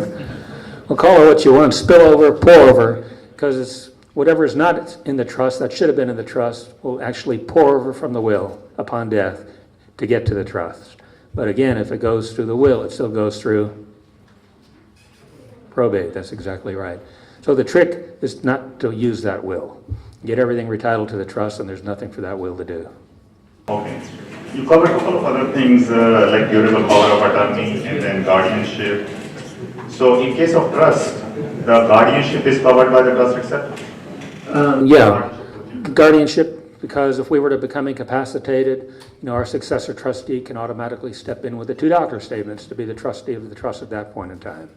Well, call it what you want, spillover, pour-over, because it's whatever is not in the trust, that should have been in the trust, will actually pour over from the will upon death to get to the trust. But again, if it goes through the will, it still goes through probate. That's exactly right. So the trick is not to use that will. Get everything retitled to the trust, and there's nothing for that will to do. Okay. You covered a couple of other things like durable power of attorney and then guardianship. So in case of trust, the guardianship is covered by the trust itself? Yeah, guardianship, because if we were to become incapacitated, our successor trustee can automatically step in with the 2 doctor statements to be the trustee of the trust at that point in time.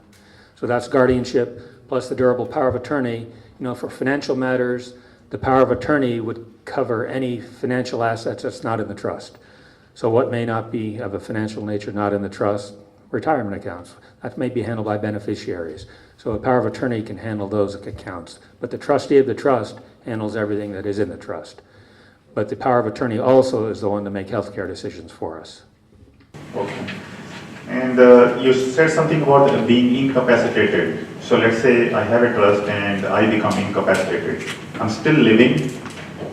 So that's guardianship plus the durable power of attorney. For financial matters, the power of attorney would cover any financial assets that's not in the trust. So what may not be of a financial nature not in the trust? Retirement accounts. That may be handled by beneficiaries. So a power of attorney can handle those accounts. But the trustee of the trust handles everything that is in the trust. But the power of attorney also is the one to make healthcare decisions for us. Okay. And you said something about being incapacitated. So let's say I have a trust and I become incapacitated. I'm still living,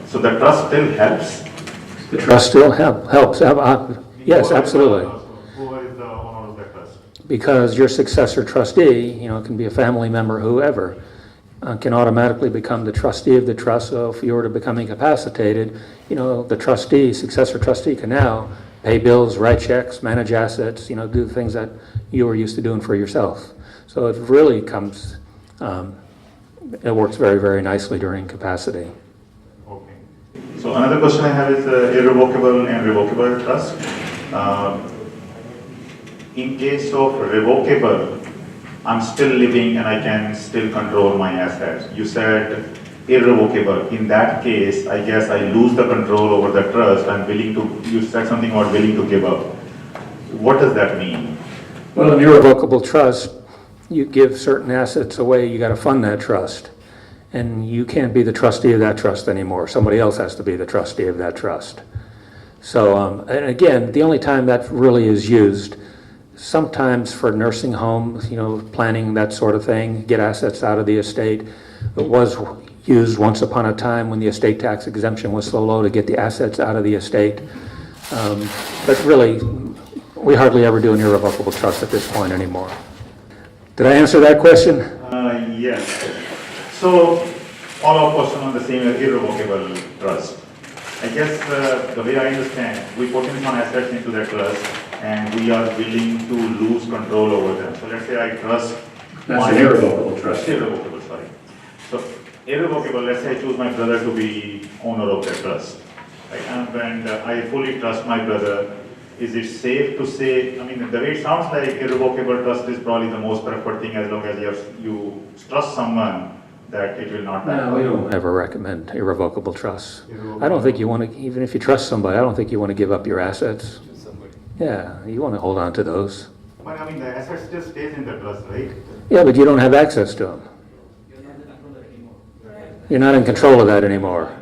so the trust still helps? The trust still helps. Yes, absolutely. Who is the owner of the trust? Because your successor trustee, it can be a family member, whoever, can automatically become the trustee of the trust. So if you were to become incapacitated, the successor trustee can now pay bills, write checks, manage assets, do the things that you were used to doing for yourself. So it really comes, it works very, very nicely during incapacity. Okay. So another question I have is irrevocable and revocable trust. In case of revocable, I'm still living and I can still control my assets. You said irrevocable. In that case, I guess I lose the control over the trust. I'm willing to, you said something about willing to give up. What does that mean? Well, an irrevocable trust, you give certain assets away, you got to fund that trust. And you can't be the trustee of that trust anymore. Somebody else has to be the trustee of that trust. So, and again, the only time that really is used, sometimes for nursing homes, planning, that sort of thing, get assets out of the estate. It was used once upon a time when the estate tax exemption was so low to get the assets out of the estate. But really, we hardly ever do an irrevocable trust at this point anymore. Did I answer that question? Yes. So, follow-up question on the same irrevocable trust. I guess the way I understand, we put in some assets into the trust and we are willing to lose control over them. So let's say I trust. That's an irrevocable trust. Irrevocable, sorry. So irrevocable, let's say I choose my brother to be owner of the trust. Right? And I fully trust my brother. Is it safe to say, I mean, the way it sounds like irrevocable trust is probably the most preferred thing as long as you trust someone that it will not happen. No, we don't ever recommend irrevocable trusts. I don't think you want to, even if you trust somebody, I don't think you want to give up your assets. Yeah, you want to hold on to those. But I mean, the asset still stays in the trust, right? Yeah, but you don't have access to them. You're not in control of that anymore.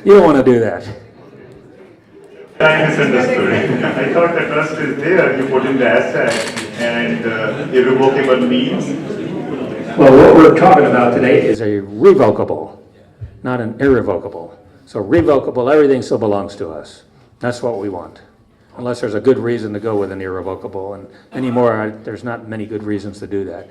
You don't want to do that. I misunderstood. I thought the trust is there, you put in the asset and irrevocable means. Well, what we're talking about today is a revocable, not an irrevocable. So revocable, everything still belongs to us. That's what we want. Unless there's a good reason to go with an irrevocable, and anymore, there's not many good reasons to do that.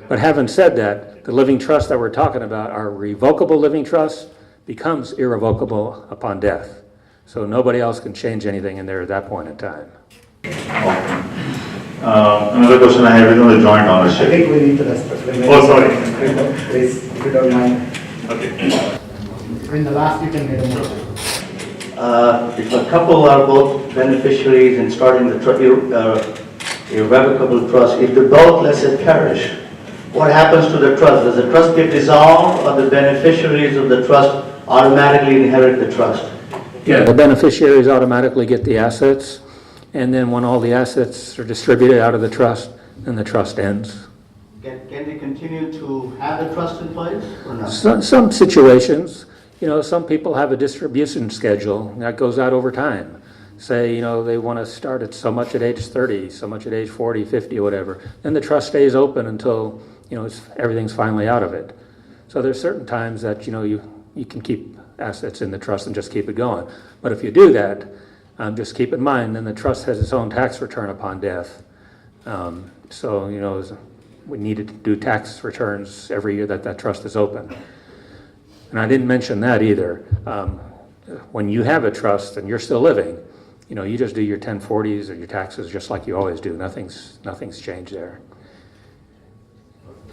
But having said that, the living trust that we're talking about, our revocable living trust, becomes irrevocable upon death. So nobody else can change anything in there at that point in time. Another question I have is on the joint I ownership. think we need to discuss. Oh, sorry. Please, if you don't mind. Okay. In the last, you can make a motion. If a couple are both beneficiaries in starting the irrevocable trust, if they both, let's say, perish, what happens to the trust? Does the trust get dissolved, or the beneficiaries of the trust automatically inherit the trust? Yeah, the beneficiaries automatically get the assets, and then when all the assets are distributed out of the trust, then the trust ends. Can they continue to have the trust in place, or not? Some situations, some people have a distribution schedule that goes out over time. Say, they want to start at so much at age 30, so much at age 40, 50, whatever. Then the trust stays open until, everything's finally out of it. So there's certain times that, you can keep assets in the trust and just keep it going. But if you do that, just keep in mind, then the trust has its own tax return upon death. We need to do tax returns every year that trust is open. And I didn't mention that either. When you have a trust and you're still living, you just do your 1040s or your taxes just like you always do. Nothing's changed there.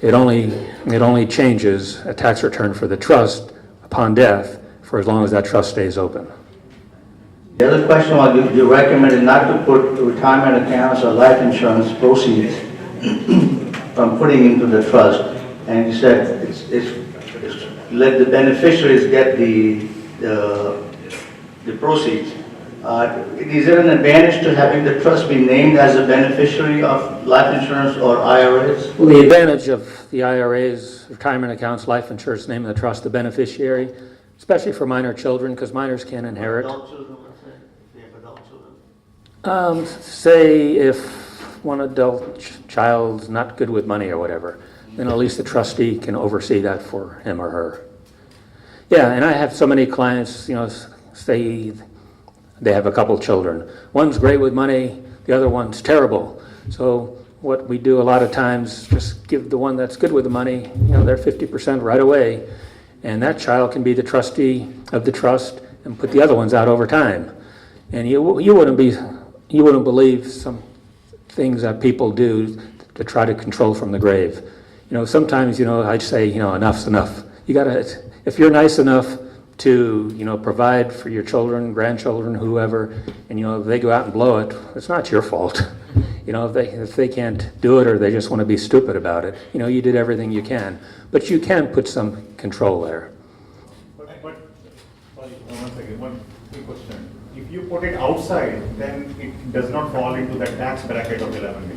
It only changes a tax return for the trust upon death for as long as that trust stays open. The other question was, you recommended not to put retirement accounts or life insurance proceeds from putting into the trust, and you said it's let the beneficiaries get the proceeds. Is there an advantage to having the trust be named as a beneficiary of life insurance or IRAs? Well, the advantage of the IRAs, retirement accounts, life insurance, name of the trust, the beneficiary, especially for minor children, because minors can't inherit. Adult children, let's say. They have adult children. Say if one adult child's not good with money or whatever, then at least the trustee can oversee that for him or her. Yeah, and I have so many clients, say they have a couple children. One's great with money, the other one's terrible. So what we do a lot of times, just give the one that's good with the money, their 50% right away, and that child can be the trustee of the trust and put the other ones out over time. And you wouldn't believe some things that people do to try to control from the grave. Sometimes, I'd say, enough's enough. You gotta, if you're nice enough to, provide for your children, grandchildren, whoever, and, if they go out and blow it, it's not your fault. If they can't do it or they just want to be stupid about it, you did everything you can. But you can put some control there. But sorry, one second, one quick question. If you put it outside, then it does not fall into the tax bracket of 11B.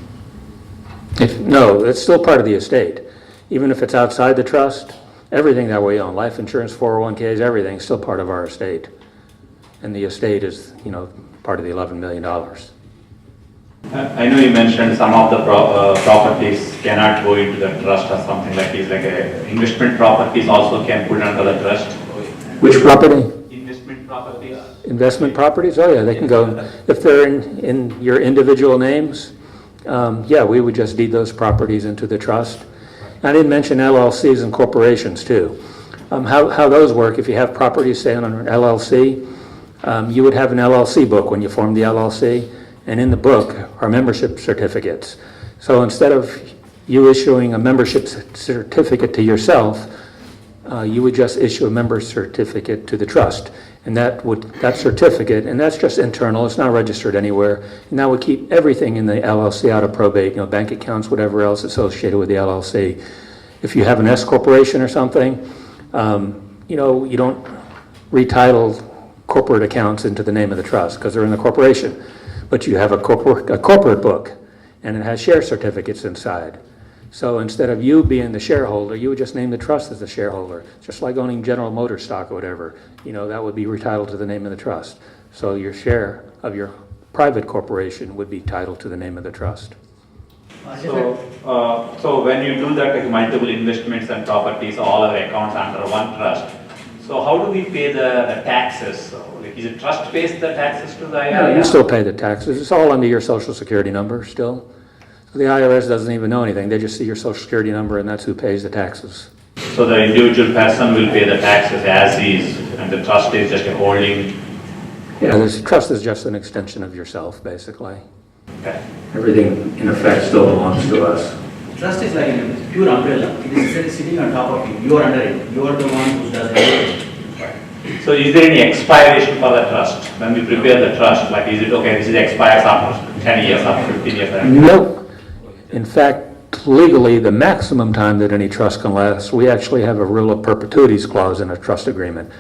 No, it's still part of the estate. Even if it's outside the trust, everything that we own, life insurance, 401ks, everything's still part of our estate. And the estate is, part of the $11 million. I know you mentioned some of the properties cannot go into the trust or something like this, like investment properties also can put under the trust. Which property? Investment properties. Investment properties? Oh yeah, they can go, if they're in your individual names, we would just deed those properties into the trust. I didn't mention LLCs and corporations too. How those work, if you have property, say, on an LLC, you would have an LLC book when you form the LLC, and in the book are membership certificates. So instead of you issuing a membership certificate to yourself, you would just issue a member certificate to the trust. And that certificate, and that's just internal, it's not registered anywhere, and that would keep everything in the LLC out of probate, bank accounts, whatever else associated with the LLC. If you have an S corporation or something, you don't retitle corporate accounts into the name of the trust because they're in the corporation. But you have a corporate book, and it has share certificates inside. So instead of you being the shareholder, you would just name the trust as the shareholder, just like owning General Motors stock or whatever. That would be retitled to the name of the trust. So your share of your private corporation would be titled to the name of the trust. So when you do that, like multiple investments and properties, all our accounts under one trust, so how do we pay the taxes? So, is it trust pays the taxes to the IRS? Yeah, you still pay the taxes. It's all under your Social Security number still. So the IRS doesn't even know anything. They just see your Social Security number, and that's who pays the taxes. So the individual person will pay the taxes as is, and the trust is just a holding. Yeah, the trust is just an extension of yourself, basically. Okay. Everything, in effect, still belongs to us. Trust is like a pure umbrella. It is sitting on top of you. You are under it. You are the one who does everything. So is there any expiration for the trust? When we prepare the trust, like is it okay, this is expires after 10 years, after 15 years? Nope. In fact, legally, the maximum time that any trust can last, we actually have a rule of perpetuities clause in a trust agreement,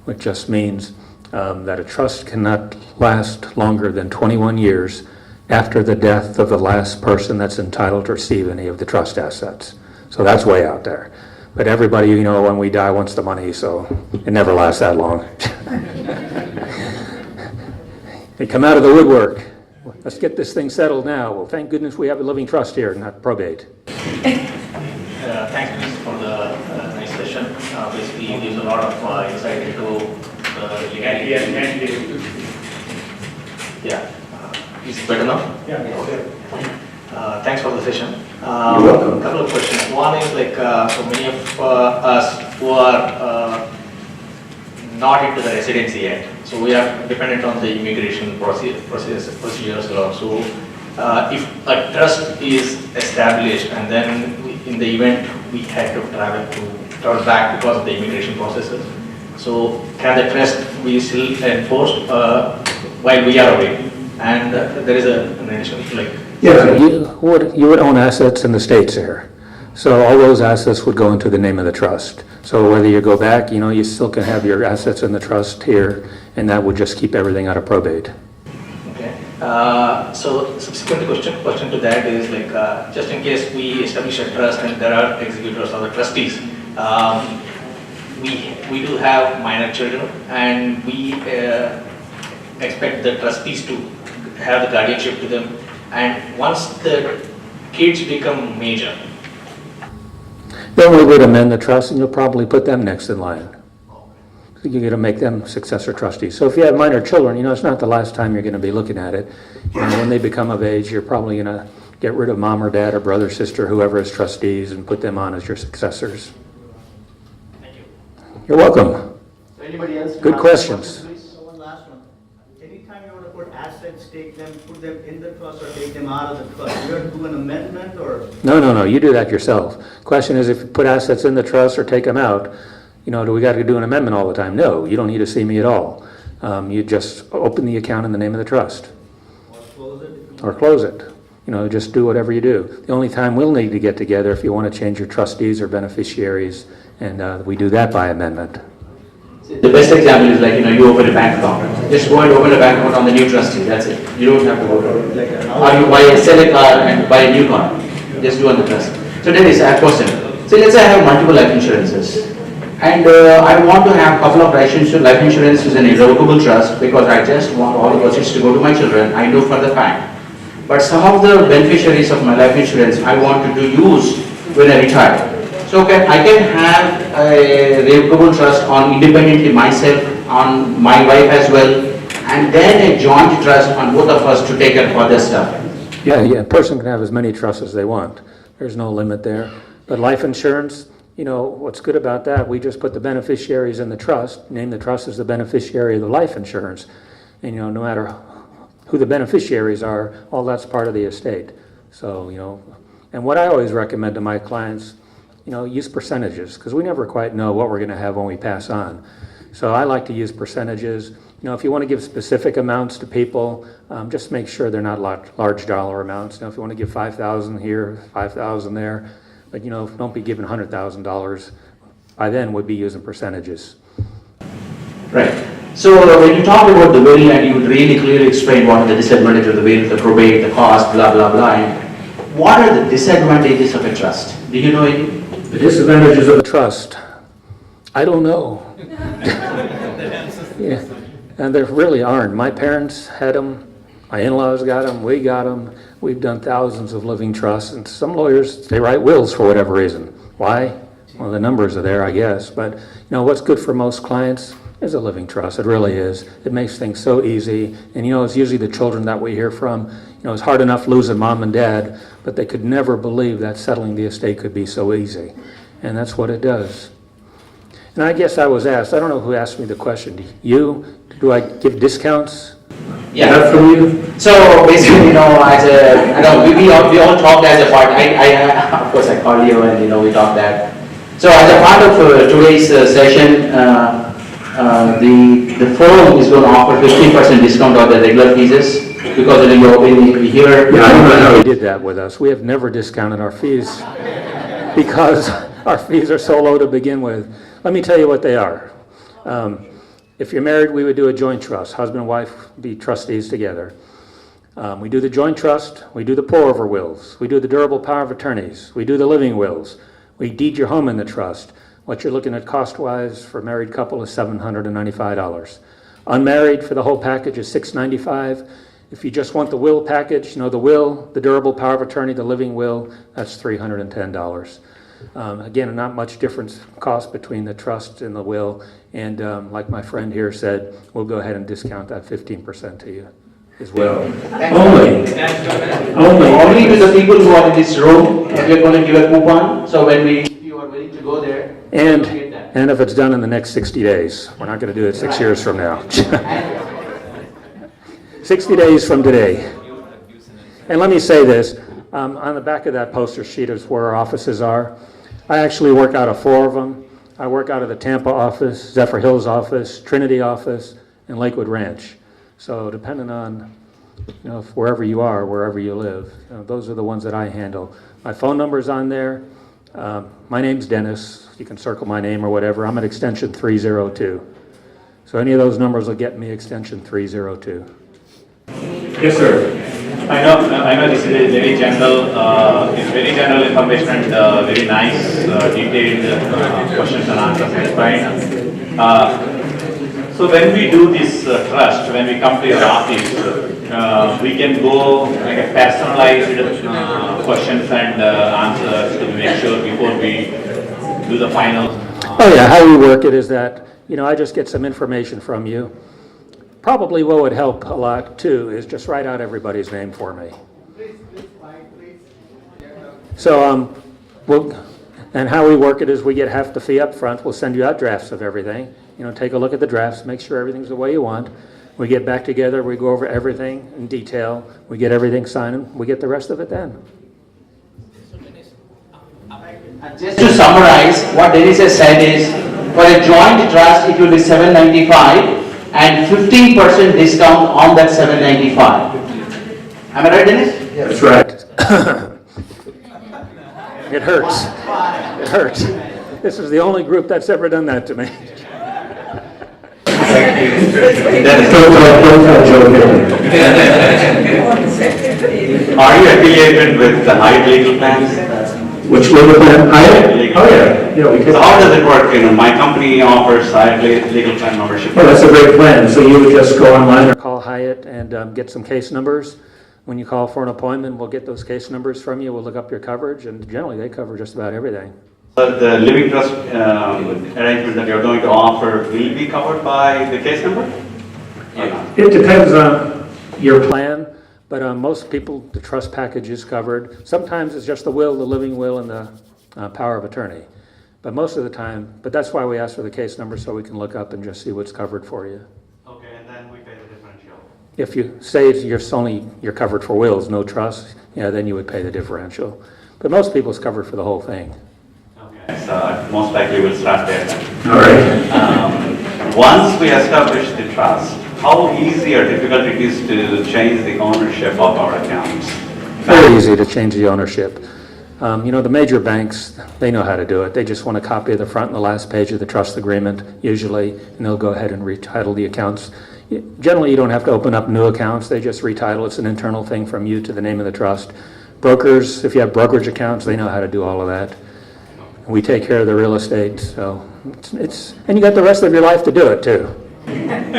which just means that a trust cannot last longer than 21 years after the death of the last person that's entitled to receive any of the trust assets. So that's way out there. But everybody, when we die, wants the money, so it never lasts that long. They come out of the woodwork. Let's get this thing settled now. Well, thank goodness we have a living trust here, not probate. Thanks, Mr. for the nice session. Basically, it gives a lot of insight into legality and yeah. Is it better now? Yeah. Okay. Thanks for the session. You're welcome. A couple of questions. One is like for many of us who are not into the residency yet, so we are dependent on the immigration procedures a lot. So if a trust is established and then in the event we had to travel back because of the immigration processes, so can the trust be still enforced while we are away? And there is an addition, like... Yeah, you would own assets in the States here. So all those assets would go into the name of the trust. So whether you go back, you still can have your assets in the trust here, and that would just keep everything out of probate. Okay. So subsequent question to that is like, just in case we establish a trust and there are executors or the trustees, we do have minor children, and we expect the trustees to have the guardianship to them, and once the kids become major, Then we would amend the trust, and you'll probably put them next in line. You're going to make them successor trustees. So if you have minor children, it's not the last time you're going to be looking at it. When they become of age, you're probably going to get rid of mom or dad or brother, sister, whoever is trustees, and put them on as your successors. thank you. You're welcome. Anybody else? Good questions. One last one. Anytime you want to put assets, put them in the trust or take them out of the trust, you have to do an amendment or? No, you do that yourself. Question is, if you put assets in the trust or take them out, do we got to do an amendment all the time? No, you don't need to see me at all. You just open the account in the name of the trust. Or close it? Or close it. Just do whatever you do. The only time we'll need to get together if you want to change your trustees or beneficiaries, and we do that by amendment. The best example is like, you open a bank account. Just go and open a bank account on the new trustee, that's it. You don't have to go to it. Or you sell a car and buy a new car. Just do on the trust. So Dennis, I have a question. So let's say I have multiple life insurances. And I want to have a couple of life insurance is an irrevocable trust because I just want all the proceeds to go to my children. I know for the fact. But some of the beneficiaries of my life insurance I want to use when I retire. So I can have a revocable trust on independently myself, on my wife as well, and then a joint trust on both of us to take care of other stuff. Yeah, a person can have as many trusts as they want. There's no limit there. But life insurance, you know, what's good about that, we just put the beneficiaries in the trust, name the trust as the beneficiary of the life insurance. And, you know, no matter who the beneficiaries are, all that's part of the estate. So, you know, and what I always recommend to my clients, you know, use percentages, because we never quite know what we're going to have when we pass on. So I like to use percentages. You know, if you want to give specific amounts to people, just make sure they're not large dollar amounts. You know, if you want to give $5,000 here, $5,000 there, but, you know, don't be giving $100,000. By then, we'd be using percentages. Right. So when you talk about the will and you really clearly explain what are the disadvantages of the will, the probate, the cost, blah, blah, blah, and what are the disadvantages of a trust? Do you know any? The disadvantages of a trust, I don't know. Yeah. And there really aren't. My parents had them, my in-laws got them, we got them. We've done thousands of living trusts, and some lawyers, they write wills for whatever reason. Why? Well, the numbers are there, I guess. But, you know, what's good for most clients is a living trust. It really is. It makes things so easy. And, you know, it's usually the children that we hear from. You know, it's hard enough losing mom and dad, but they could never believe that settling the estate could be so easy. And that's what it does. And I guess I was asked, I don't know who asked me the question. You? Do I give discounts? Yeah. Is that from you? So basically, you know, as a, I know we all talked as a part. Of course, I called you and, you know, we talked that. So as a part of today's session, the firm is going to offer 15% discount on the regular fees because you've been here. Yeah, I don't know how he did that with us. We have never discounted our fees because our fees are so low to begin with. Let me tell you what they are. If you're married, we would do a joint trust. Husband and wife be trustees together. We do the joint trust. We do the pour-over wills. We do the durable power of attorneys. We do the living wills. We deed your home in the trust. What you're looking at cost-wise for a married couple is $795. Unmarried for the whole package is $695. If you just want the will package, you know, the will, the durable power of attorney, the living will, that's $310. Again, not much difference cost between the trust and the will. And like my friend here said, we'll go ahead and discount that 15% to you as well. Only to the people who are in this room, and we're going to give a coupon. So if you are willing to go there, and you'll get that. and if it's done in the next 60 days, we're not going to do it 6 years from now. 60 days from today. And let me say this, on the back of that poster sheet is where our offices are. I actually work out of 4 of them. I work out of the Tampa office, Zephyr Hills office, Trinity office, and Lakewood Ranch. So depending on, you know, wherever you are, wherever you live, you know, those are the ones that I handle. My phone number's on there. My name's Dennis. You can circle my name or whatever. I'm at extension 302. So any of those numbers will get me extension 302. Yes, sir. I know this is a very general, it's very general information and very nice, detailed questions and answers. That's fine. So when we do this trust, when we come to your office, we can go like a personalized questions and answers to make sure before we do the final. Oh yeah, how we work it is that, you know, I just get some information from you. Probably what would help a lot too is just write out everybody's name for me. So and how we work it is we get half the fee up front. We'll send you out drafts of everything. You know, take a look at the drafts, make sure everything's the way you want. We get back together, we go over everything in detail, we get everything signed, and we get the rest of it then. Just to summarize, what Dennis has said is, for a joint trust, it will be $795 and 15% discount on that $795. Am I right, Dennis? Yes. That's right. It hurts. It hurts. This is the only group that's ever done that to me. Are you affiliated with the Hyatt Legal Plans? Which legal plan? Hyatt? Oh yeah. So how does it work? You know, my company offers Hyatt Legal Plan membership. Well, that's a great plan. So you would just go online or call Hyatt and get some case numbers. When you call for an appointment, we'll get those case numbers from you. We'll look up your coverage, and generally they cover just about everything. But the living trust arrangement that you're going to offer will be covered by the case number? It depends on your plan, but most people, the trust package is covered. Sometimes it's just the will, the living will, and the power of attorney. But most of the time, but that's why we ask for the case number so we can look up and just see what's covered for you. Okay, and then we pay the differential. If you say you're covered for wills, no trust, then you would pay the differential. But most people it's covered for the whole thing. Okay, so most likely we'll start there then. All right. Once we establish the trust, how easy or difficult it is to change the ownership of our accounts? Very easy to change the ownership. The major banks, they know how to do it. They just want a copy of the front and the last page of the trust agreement, usually, and they'll go ahead and retitle the accounts. Generally, you don't have to open up new accounts. They just retitle. It's an internal thing from you to the name of the trust. Brokers, if you have brokerage accounts, they know how to do all of that. We take care of the real estate, so and you got the rest of your life to do it, too. And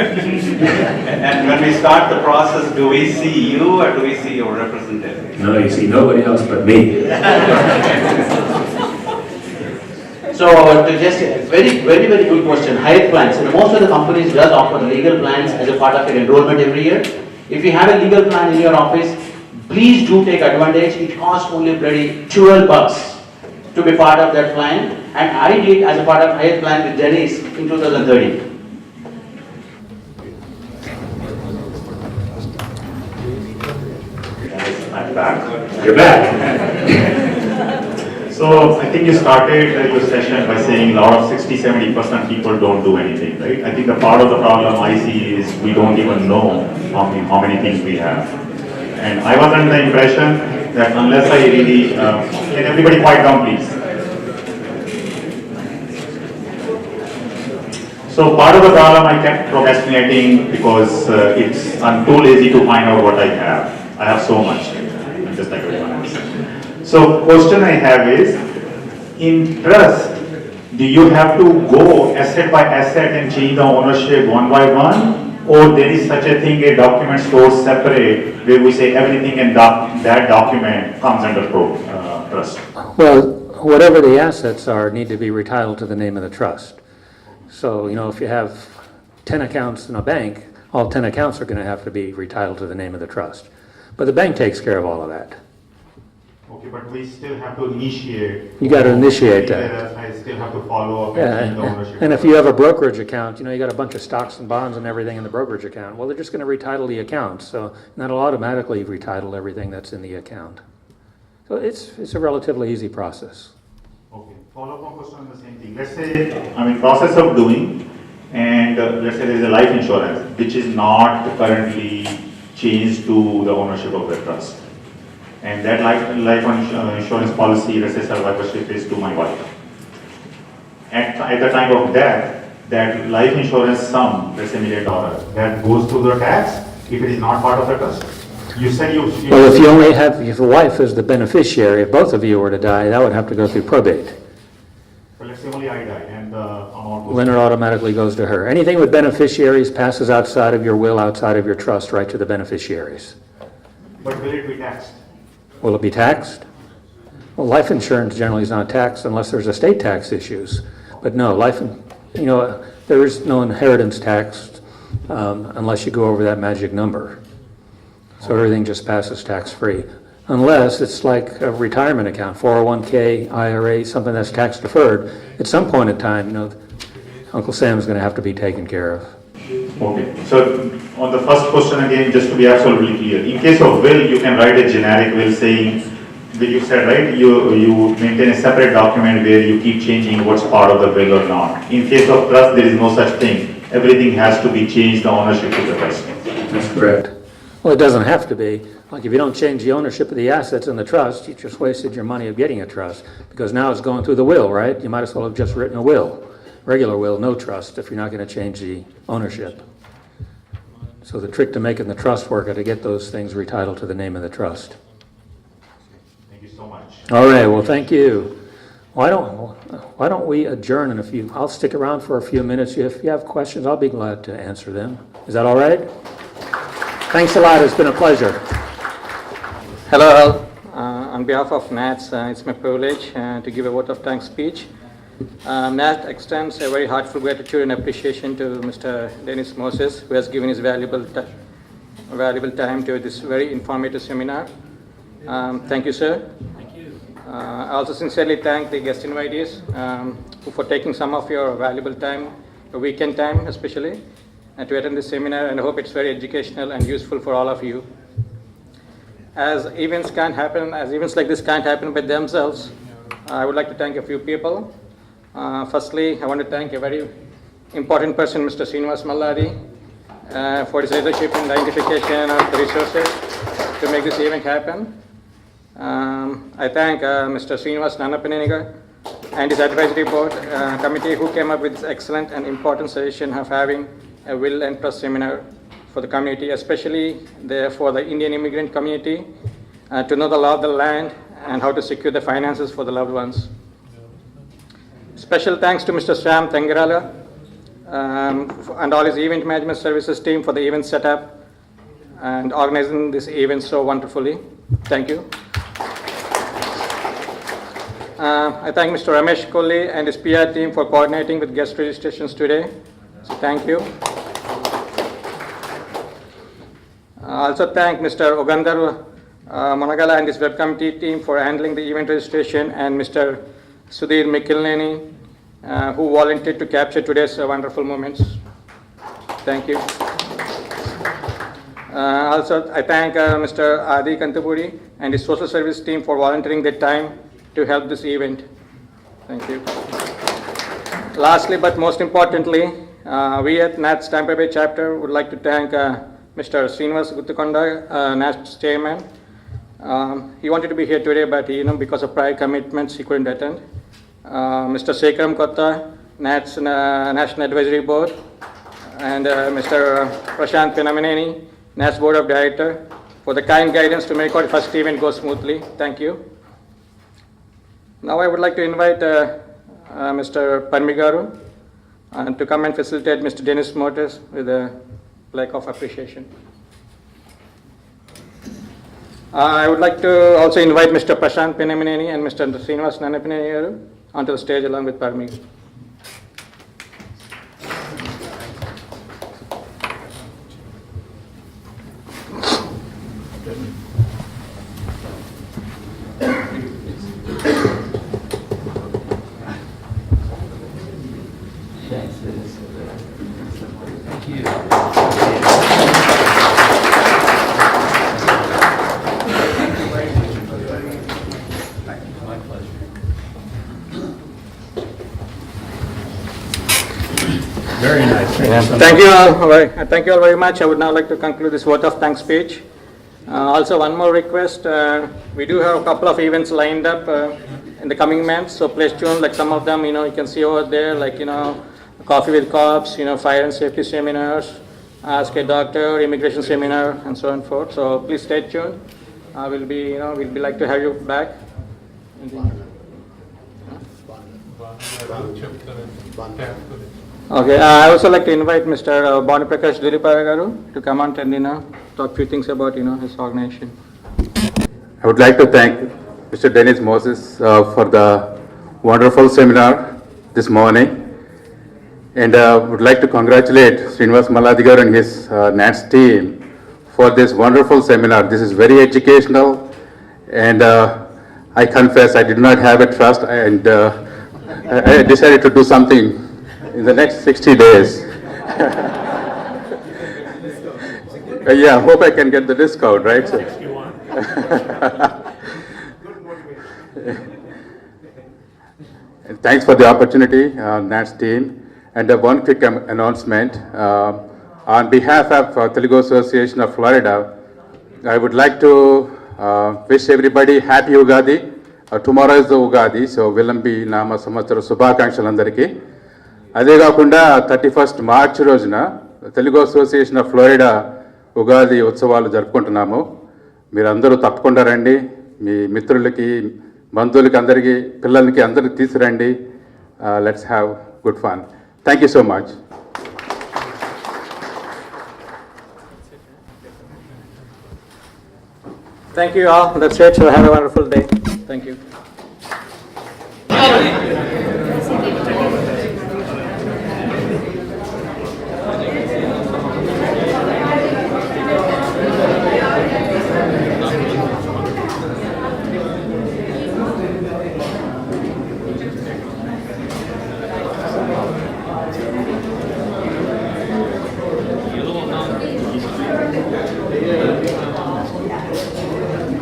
when we start the process, do we see you or do we see your representative? No, you see nobody else but me. So just a very good question. Hyatt plans. Most of the companies does offer legal plans as a part of your enrollment every year. If you have a legal plan in your office, please do take advantage. It costs only bloody $12 to be part of that plan. And I did as a part of Hyatt plan with Dennis in 2013. I'm back. You're back. So I think you started your session by saying a lot of 60-70% people don't do anything, right? I think the part of the problem I see is we don't even know how many things we have. And I was under the impression that unless I really, can everybody quiet down please? So part of the problem I kept procrastinating because I'm too lazy to find out what I have. I have so much, I'm just like everyone else. So question I have is, in trust, do you have to go asset by asset and change the ownership one by one? Or there is such a thing, a document stored separate, where we say everything in that document comes under trust? Well, whatever the assets are need to be retitled to the name of the trust. So, if you have 10 accounts in a bank, all 10 accounts are going to have to be retitled to the name of the trust. But the bank takes care of all of that. Okay, but we still have to initiate. You got to initiate that. I still have to follow up Yeah, and change the ownership. and if you have a brokerage account, you got a bunch of stocks and bonds and everything in the brokerage account. Well, they're just going to retitle the account, so that'll automatically retitle everything that's in the account. So it's a relatively easy process. Okay, follow-up one question on the same thing. Let's say I'm in process of doing, and let's say there is a life insurance, which is not currently changed to the ownership of the trust. And that life insurance policy, let's say survivorship, is to my wife. At the time of death, that life insurance sum, let's say $1 million, that goes to the tax if it is not part of the trust. You said you. Well, if your wife is the beneficiary, if both of you were to die, that would have to go through probate. But let's say only I die and the amount goes. Then it automatically goes to her. Anything with beneficiaries passes outside of your will, outside of your trust, right to the beneficiaries. But will it be taxed? Will it be taxed? Well, life insurance generally is not taxed unless there's estate tax issues. But no, there is no inheritance tax unless you go over that magic number. So everything just passes tax-free. Unless it's like a retirement account, 401k, IRA, something that's tax deferred. At some point in time, Uncle Sam's going to have to be taken care of. Okay, so on the first question again, just to be absolutely clear, in case of will, you can write a generic will saying, you said, right, you maintain a separate document where you keep changing what's part of the will or not. In case of trust, there is no such thing. Everything has to be changed, the ownership to the trust. That's correct. Well, it doesn't have to be. Like if you don't change the ownership of the assets in the trust, you just wasted your money of getting a trust because now it's going through the will, right? You might as well have just written a will. Regular will, no trust, if you're not going to change the ownership. So the trick to making the trust work is to get those things retitled to the name of the trust. Thank you so much. All right, well, thank you. Why don't we adjourn in a few? I'll stick around for a few minutes. If you have questions, I'll be glad to answer them. Is that all right? Thanks a lot. It's been a pleasure. Hello, all. On behalf of NATS, it's my privilege to give a vote of thanks speech. NATS extends a very heartfelt gratitude and appreciation to Mr. Dennis Moses, who has given his valuable time to this very informative seminar. Thank you, sir. Thank you. I also sincerely thank the guest invitees for taking some of your valuable time, your weekend time especially, to attend this seminar, and I hope it's very educational and useful for all of you. As events like this can't happen by themselves, I would like to thank a few people. Firstly, I want to thank a very important person, Mr. Srinivas Malladi, for his leadership in the identification of the resources to make this event happen. I thank Mr. Srinivas Nanapaneniga and his advisory board committee who came up with this excellent and important suggestion of having a will and trust seminar for the community, especially for the Indian immigrant community, to know the law of the land and how to secure the finances for the loved ones. Special thanks to Mr. Shyam Tangarala and all his event management services team for the event setup and organizing this event so wonderfully. Thank you. I thank Mr. Ramesh Kohli and his PR team for coordinating with guest registrations today. So thank you. I also thank Mr. Ogandar Monagala and his web committee team for handling the event registration, and Mr. Sudhir Mikilneni, who volunteered to capture today's wonderful moments. Thank you. Also, I thank Mr. Adi Kantapuri and his social service team for volunteering their time to help this event. Thank you. Lastly, but most importantly, we at NATS Tampa Bay chapter would like to thank Mr. Srinivas Guttakonda, NATS chairman. He wanted to be here today, but because of prior commitments, he couldn't attend. Mr. Sekaram Kotta, NATS National Advisory Board, and Mr. Prashant Penamaneni, NATS Board of Director, for the kind guidance to make our first event go smoothly. Thank you. Now I would like to invite Mr. Parmigaru to come and facilitate Mr. Dennis Motors with a plaque of appreciation. I would like to also invite Mr. Prashant Penamaneni and Mr. Srinivas Nanapaneni onto the stage along with Parmi. Very nice. Thank you all. Thank you all very much. I would now like to conclude this vote of thanks speech. Also, one more request. We do have a couple of events lined up in the coming months, so please tune. Like some of them, you can see over there, like coffee with cops, fire and safety seminars, ask a doctor, immigration seminar, and so on and forth. So please stay tuned. We'll be like to have you back. Okay, I also like to invite Mr. Bani Prakash Duripara to come on and talk a few things about his organization. I would like to thank Mr. Dennis Moses for the wonderful seminar this morning, and would like to congratulate Srinivas Malladi and his NATS team for this wonderful seminar. This is very educational, and I confess I did not have a trust, and I decided to do something in the next 60 days. Yeah, hope I can get the discount, right? So. And thanks for the opportunity, NATS team. And one quick announcement. On behalf of Telugu Association of Florida, I would like to wish everybody happy Ugadi. Tomorrow is the Ugadi, so Vilambi Nama Samvatsara Subhakankshalandariki. అదే కాకుండా 31st March రోజున Telugu association of Florida Ugadi ఉత్సవాలు జరుపుకుంటున్నాము. మీరందరూ తప్పకుండా రండి, మీ మిత్రులకి, బంధువులకి, అందరికీ, పిల్లలకి అందరికి తీసుకురండి. Let's have good fun. Thank you so much. Thank you all. That's it. So have a wonderful day. Thank you.